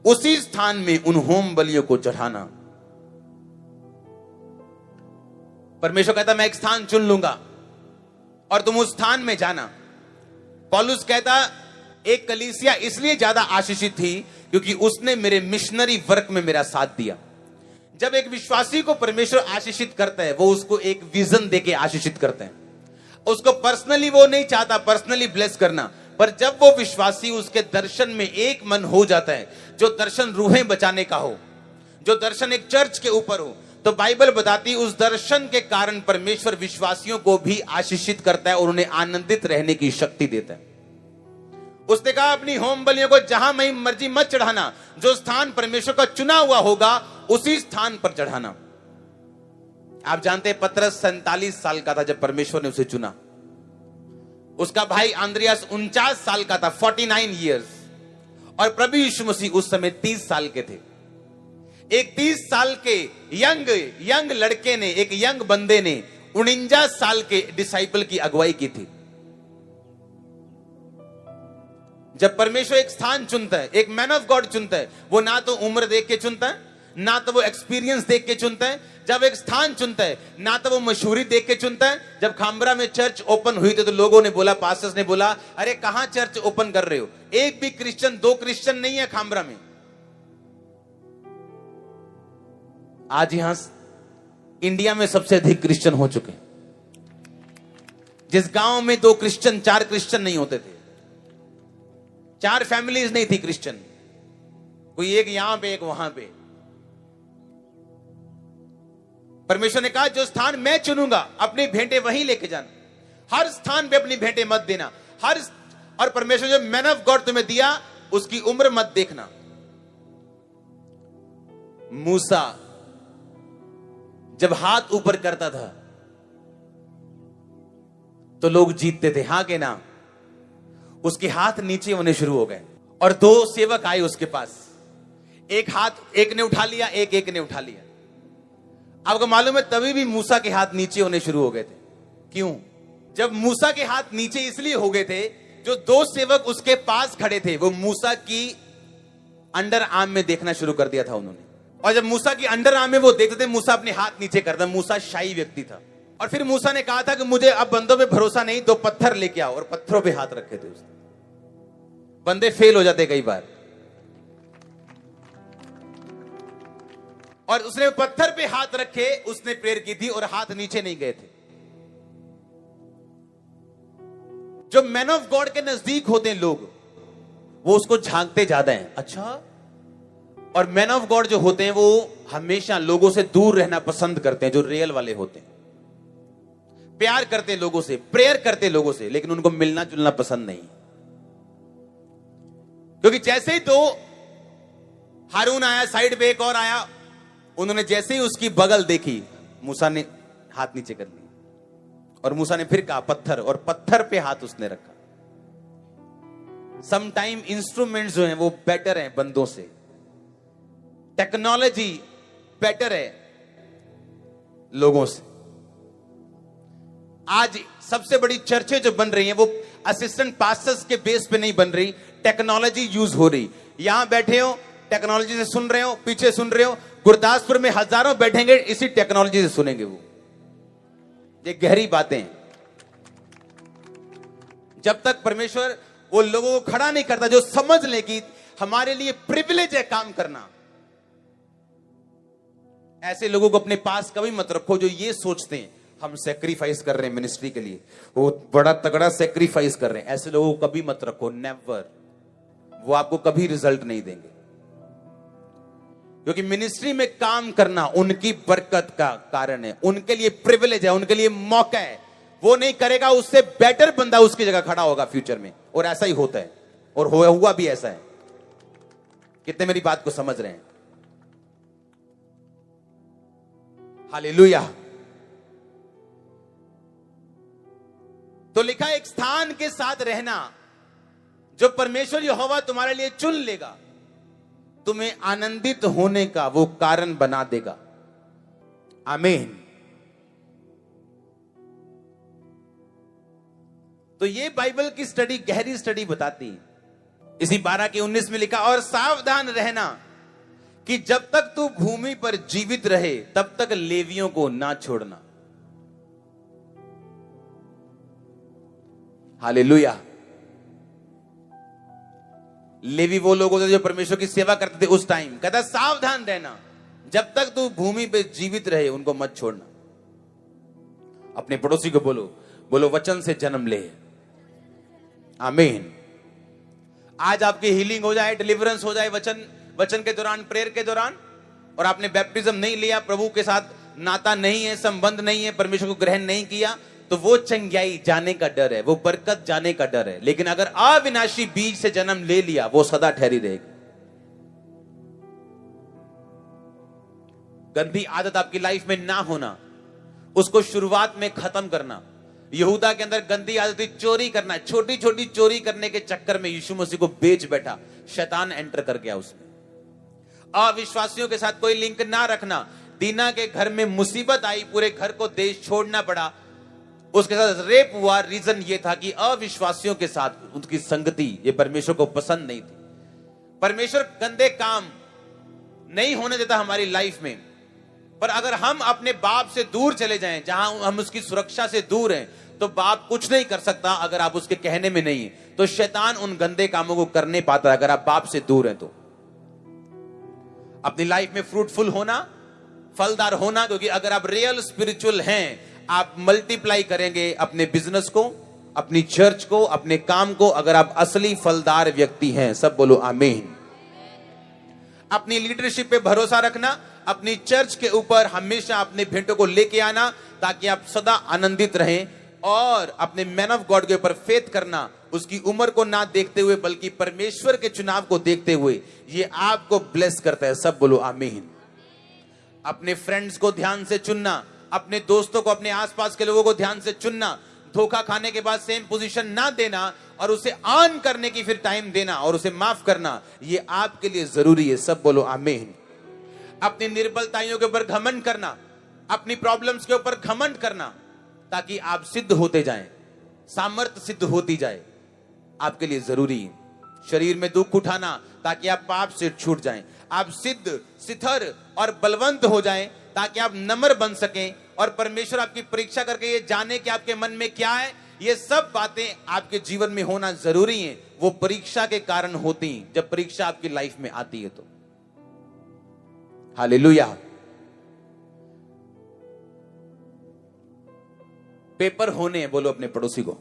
उसी स्थान में उन होम बलियों को चढ़ाना। परमेश्वर कहता, मैं एक स्थान चुन लूंगा और तुम उस स्थान में जाना। पौलुस कहता, एक कलीसिया इसलिए ज्यादा आशीषित थी क्योंकि उसने मेरे मिशनरी वर्क में मेरा साथ दिया। जब एक विश्वासी को परमेश्वर आशीषित करता है, वो उसको एक विजन देके आशीषित करते हैं। उसको पर्सनली वो नहीं चाहता पर्सनली ब्लेस करना, पर जब वो विश्वासी उसके दर्शन में एक मन हो जाता है, जो दर्शन रूहें बचाने का हो, जो दर्शन एक चर्च के ऊपर हो, तो बाइबल बताती उस दर्शन के कारण परमेश्वर विश्वासियों को भी आशीषित करता है और उन्हें आनंदित रहने की शक्ति देता है। उसने कहा, अपनी होम बलियों को जहां मर्जी मत चढ़ाना, जो स्थान परमेश्वर का चुना हुआ होगा उसी स्थान पर चढ़ाना। आप जानते हैं पतरस 47 साल का था जब परमेश्वर ने उसे चुना। उसका भाई आंद्रियास 49 साल का था, 49 इयर्स, और प्रभु यीशु मसीह उस समय 30 साल के थे। एक 30 साल के यंग लड़के ने, एक यंग बंदे ने 49 साल के डिसाइपल की अगुवाई की थी। जब परमेश्वर एक स्थान चुनता है, एक मैन ऑफ गॉड चुनता है, वो ना तो उम्र देख के चुनता है, ना तो वो एक्सपीरियंस देख के चुनता है। जब एक स्थान चुनता है, ना तो वो मशहूरी देख के चुनता है। जब खामरा में चर्च ओपन हुई थी तो लोगों ने बोला, पास्टर्स ने बोला, अरे कहां चर्च ओपन कर रहे हो? एक भी क्रिश्चियन, 2 क्रिश्चियन नहीं है खामरा में। आज यहां इंडिया में सबसे अधिक क्रिश्चियन हो चुके हैं। जिस गांव में 2 क्रिश्चियन, 4 क्रिश्चियन नहीं होते थे, 4 फैमिलीज नहीं थी क्रिश्चियन, कोई एक यहां पे एक वहां पे। परमेश्वर ने कहा, जो स्थान मैं चुनूंगा अपनी भेंटें वहीं लेके जाना, हर स्थान पे अपनी भेंटें मत देना। और परमेश्वर जो मैन ऑफ गॉड तुम्हें दिया, उसकी उम्र मत देखना। मूसा जब हाथ ऊपर करता था तो लोग जीतते थे, हां के ना? उसके हाथ नीचे होने शुरू हो गए और 2 सेवक आए उसके पास। एक हाथ एक ने उठा लिया, एक ने उठा लिया। आपको मालूम है तभी भी मूसा के हाथ नीचे होने शुरू हो गए थे। क्यों? जब मूसा के हाथ नीचे इसलिए हो गए थे, जो 2 सेवक उसके पास खड़े थे वो मूसा की अंडर आर्म में देखना शुरू कर दिया था उन्होंने। और जब मूसा की अंडर आर्म में वो देखते थे, मूसा अपने हाथ नीचे करता। मूसा शाही व्यक्ति था। और फिर मूसा ने कहा था कि मुझे अब बंदों पे भरोसा नहीं, 2 पत्थर लेके आओ, और पत्थरों पे हाथ रखे थे उसने। बंदे फेल हो जाते कई बार, और उसने पत्थर पे हाथ रखे, उसने प्रेयर की थी और हाथ नीचे नहीं गए थे। जो मैन ऑफ गॉड के नजदीक होते हैं लोग, वो उसको झांकते ज्यादा हैं। अच्छा, और मैन ऑफ गॉड जो होते हैं वो हमेशा लोगों से दूर रहना पसंद करते हैं। जो रियल वाले होते हैं, प्यार करते हैं लोगों से, प्रेयर करते हैं लोगों से, लेकिन उनको मिलना जुलना पसंद नहीं। क्योंकि जैसे ही 2 हारून आया, साइड पे एक और आया, उन्होंने जैसे ही उसकी बगल देखी, मूसा ने हाथ नीचे कर लिया और मूसा ने फिर कहा पत्थर, और पत्थर पे हाथ उसने रखा। समटाइम इंस्ट्रूमेंट्स जो हैं वो बेटर हैं बंदों से, टेक्नोलॉजी बेटर है, लोगों से। आज सबसे बड़ी चर्चें जो बन रही हैं वो असिस्टेंट पास्टर्स के बेस पे नहीं बन रही, टेक्नोलॉजी यूज हो रही। यहां बैठे हो टेक्नोलॉजी से सुन रहे हो, पीछे सुन रहे हो, गुरदासपुर में हजारों बैठेंगे इसी टेक्नोलॉजी से सुनेंगे। वो ये गहरी बातें हैं। जब तक परमेश्वर वो लोगों को खड़ा नहीं करता जो समझ ले कि हमारे लिए प्रिविलेज है काम करना, ऐसे लोगों को अपने पास कभी मत रखो जो ये सोचते हैं हम सेक्रीफाइस कर रहे हैं मिनिस्ट्री के लिए, वो बड़ा तगड़ा सेक्रीफाइस कर रहे हैं। ऐसे लोगों को कभी मत रखो, नेवर। वो आपको कभी रिजल्ट नहीं देंगे, क्योंकि मिनिस्ट्री में काम करना उनकी बरकत का कारण है, उनके लिए प्रिविलेज है, उनके लिए मौका है। वो नहीं करेगा, उससे बेटर बंदा उसकी जगह खड़ा होगा फ्यूचर में। और ऐसा ही होता है, और हुआ भी ऐसा है। कितने मेरी बात को समझ रहे हैं? हालेलुया। तो लिखा एक स्थान के साथ रहना जो परमेश्वर यहोवा तुम्हारे लिए चुन लेगा, तुम्हें आनंदित होने का वो कारण बना देगा। आमीन। तो ये बाइबल की स्टडी, गहरी स्टडी बताती है। इसी 12 के 19 में लिखा, और सावधान रहना कि जब तक तू भूमि पर जीवित रहे तब तक लेवियों को ना छोड़ना। हालेलुया। लेवी वो लोग होते जो परमेश्वर की सेवा करते थे उस टाइम। कहता सावधान रहना, जब तक तू भूमि पे जीवित रहे उनको मत छोड़ना। अपने पड़ोसी को बोलो, बोलो वचन से जन्म ले। आमीन। आज आपकी हीलिंग हो जाए, डिलीवरेंस हो जाए वचन के दौरान, प्रेयर के दौरान, और आपने बैप्टिज्म नहीं लिया, प्रभु के साथ नाता नहीं है, संबंध नहीं है, परमेश्वर को ग्रहण नहीं किया, तो वो चंगाई जाने का डर है, वो बरकत जाने का डर है। लेकिन अगर अविनाशी बीज से जन्म ले लिया, वो सदा ठहरी रहेगी। गंदी आदत आपकी लाइफ में ना होना, उसको शुरुआत में खत्म करना। यहूदा के अंदर गंदी आदत थी चोरी करना। छोटी छोटी चोरी करने के चक्कर में यीशु मसीह को बेच बैठा, शैतान एंटर कर गया उसमें। अविश्वासियों के साथ कोई लिंक ना रखना। दीना के घर में मुसीबत आई, पूरे घर को देश छोड़ना पड़ा, उसके साथ रेप हुआ। रीजन ये था कि अविश्वासियों के साथ उनकी संगति ये परमेश्वर को पसंद नहीं थी। परमेश्वर गंदे काम नहीं होने देता हमारी लाइफ में, पर अगर हम अपने बाप से दूर चले जाएं, जहां हम उसकी सुरक्षा से दूर हैं, तो बाप कुछ नहीं कर सकता अगर आप उसके कहने में नहीं है। तो शैतान उन गंदे कामों को करने पाता है अगर आप बाप से दूर हैं। तो अपनी लाइफ में फ्रूटफुल होना, फलदार होना, क्योंकि अगर आप रियल स्पिरिचुअल हैं, आप मल्टीप्लाई करेंगे अपने बिजनेस को, अपनी चर्च को, अपने काम को, अगर आप असली फलदार व्यक्ति हैं। सब बोलो आमीन। अपनी लीडरशिप पे भरोसा रखना, अपनी चर्च के ऊपर हमेशा अपने भेंटों को लेके आना ताकि आप सदा आनंदित रहें, और अपने मैन ऑफ गॉड के ऊपर फेथ करना, उसकी उम्र को ना देखते हुए बल्कि परमेश्वर के चुनाव को देखते हुए। ये आपको ब्लेस करता है। सब बोलो आमीन। अपने फ्रेंड्स को ध्यान से चुनना, अपने दोस्तों को, अपने आसपास के लोगों को ध्यान से चुनना। धोखा खाने के बाद सेम पोजीशन ना देना, और उसे ऑन करने की फिर टाइम देना और उसे माफ करना, ये आपके लिए जरूरी है। सब बोलो आमीन। अपनी निर्बलताइयों के ऊपर घमंड करना, अपनी प्रॉब्लम्स के ऊपर घमंड करना, ताकि आप सिद्ध होते जाएं, सामर्थ्य सिद्ध होती जाए, आपके लिए जरूरी है। शरीर में दुख उठाना ताकि आप पाप से छूट जाएं, आप सिद्ध, स्थिर और बलवंत हो जाएं, ताकि आप नम्र बन सकें, और परमेश्वर आपकी परीक्षा करके ये जाने कि आपके मन में क्या है। ये सब बातें आपके जीवन में होना जरूरी है। वो परीक्षा के कारण होती हैं, जब परीक्षा आपकी लाइफ में आती है तो। हालेलुया। पेपर होने हैं, बोलो अपने पड़ोसी को,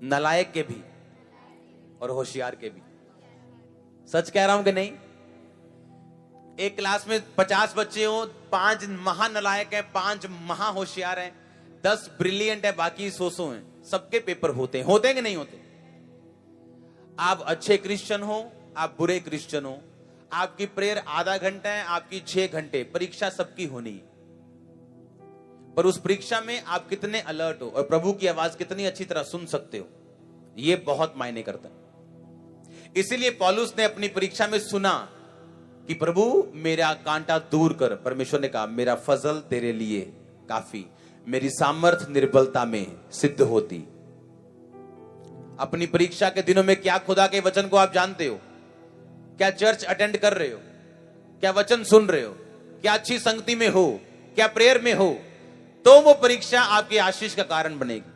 नालायक के भी और होशियार के भी। सच कह रहा हूं कि नहीं? एक क्लास में 50 बच्चे हो, 5 महानालायक हैं, 5 महा होशियार हैं, 10 ब्रिलियंट है, बाकी 100 हैं। सबके पेपर होते हैं कि नहीं होते? आप अच्छे क्रिश्चियन हो, आप बुरे क्रिश्चियन हो, आपकी प्रेयर आधा घंटा है, आपकी 6 घंटे, परीक्षा सबकी होनी है। पर उस परीक्षा में आप कितने अलर्ट हो और प्रभु की आवाज कितनी अच्छी तरह सुन सकते हो, यह बहुत मायने करता है। इसीलिए पौलुस ने अपनी परीक्षा में सुना कि प्रभु मेरा कांटा दूर कर। परमेश्वर ने कहा मेरा फजल तेरे लिए काफी, मेरी सामर्थ निर्बलता में सिद्ध होती। अपनी परीक्षा के दिनों में क्या खुदा के वचन को आप जानते हो? क्या चर्च अटेंड कर रहे हो? क्या वचन सुन रहे हो? क्या अच्छी संगति में हो? क्या प्रेयर में हो? तो वो परीक्षा आपके आशीष का कारण बनेगी।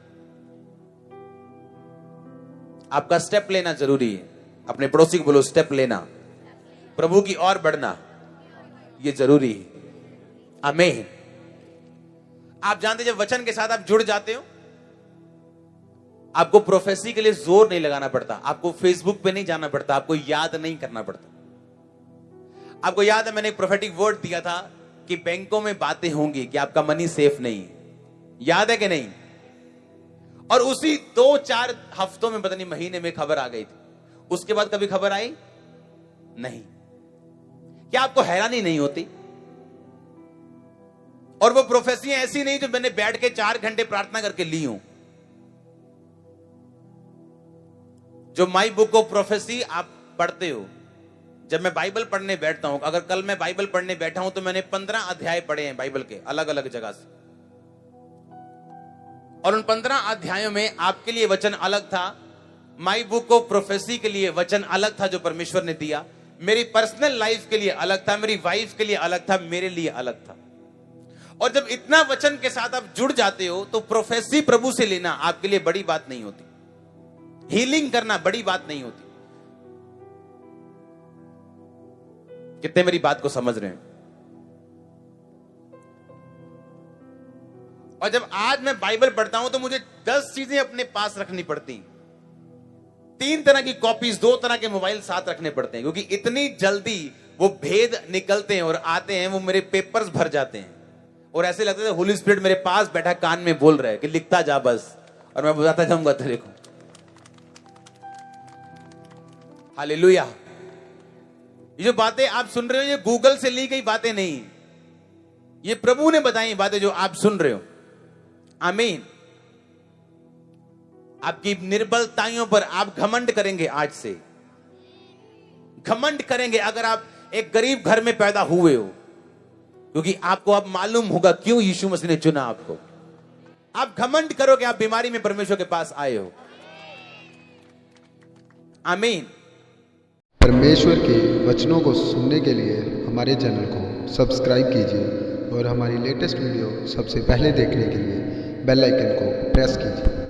आपका स्टेप लेना जरूरी है। अपने पड़ोसी को बोलो स्टेप लेना, प्रभु की ओर बढ़ना, ये जरूरी है। आमीन। आप जानते जब वचन के साथ आप जुड़ जाते हो, आपको प्रोफेसी के लिए जोर नहीं लगाना पड़ता, आपको फेसबुक पे नहीं जाना पड़ता, आपको याद नहीं करना पड़ता। आपको याद है मैंने एक प्रोफेटिक वर्ड दिया था कि बैंकों में बातें होंगी कि आपका मनी सेफ नहीं है, याद है कि नहीं? और उसी 2-4 हफ्तों में, पता नहीं महीने में खबर आ गई थी। उसके बाद कभी खबर आई नहीं। क्या आपको हैरानी नहीं होती? और वो प्रोफेसियां ऐसी नहीं जो मैंने बैठ के 4 घंटे प्रार्थना करके ली हूं। जो माई बुक ऑफ प्रोफेसी आप पढ़ते हो, जब मैं बाइबल पढ़ने बैठता हूं, अगर कल मैं बाइबल पढ़ने बैठा हूं तो मैंने 15 अध्याय पढ़े हैं बाइबल के, अलग अलग जगह से। और उन 15 अध्यायों में आपके लिए वचन अलग था, माई बुक ऑफ प्रोफेसी के लिए वचन अलग था जो परमेश्वर ने दिया, मेरी पर्सनल लाइफ के लिए अलग था, मेरी वाइफ के लिए अलग था, मेरे लिए अलग था। और जब इतना वचन के साथ आप जुड़ जाते हो तो प्रोफेसी प्रभु से लेना आपके लिए बड़ी बात नहीं होती, हीलिंग करना बड़ी बात नहीं होती। कितने मेरी बात को समझ रहे हैं? और जब आज मैं बाइबल पढ़ता हूं तो मुझे 10 चीजें अपने पास रखनी पड़ती, 3 तरह की कॉपीज, 2 तरह के मोबाइल साथ रखने पड़ते हैं, क्योंकि इतनी जल्दी वो भेद निकलते हैं और आते हैं, वो मेरे पेपर्स भर जाते हैं और ऐसे लगता है होली स्पिरिट मेरे पास बैठा कान में बोल रहा है कि लिखता जा बस, और मैं बताता जाऊंगा तेरे को। हालेलुया। ये जो बातें आप सुन रहे हो ये गूगल से ली गई बातें नहीं, ये प्रभु ने बताई बातें जो आप सुन रहे हो। आमीन। आपकी निर्बलताओं पर आप घमंड करेंगे, आज से घमंड करेंगे अगर आप एक गरीब घर में पैदा हुए हो, क्योंकि आपको अब मालूम होगा क्यों यीशु मसीह ने चुना आपको। आप घमंड करोगे आप बीमारी में परमेश्वर के पास आए हो। आमीन। परमेश्वर के वचनों को सुनने के लिए हमारे चैनल को सब्सक्राइब कीजिए और हमारी लेटेस्ट वीडियो सबसे पहले देखने के लिए बेल आइकन को प्रेस कीजिए।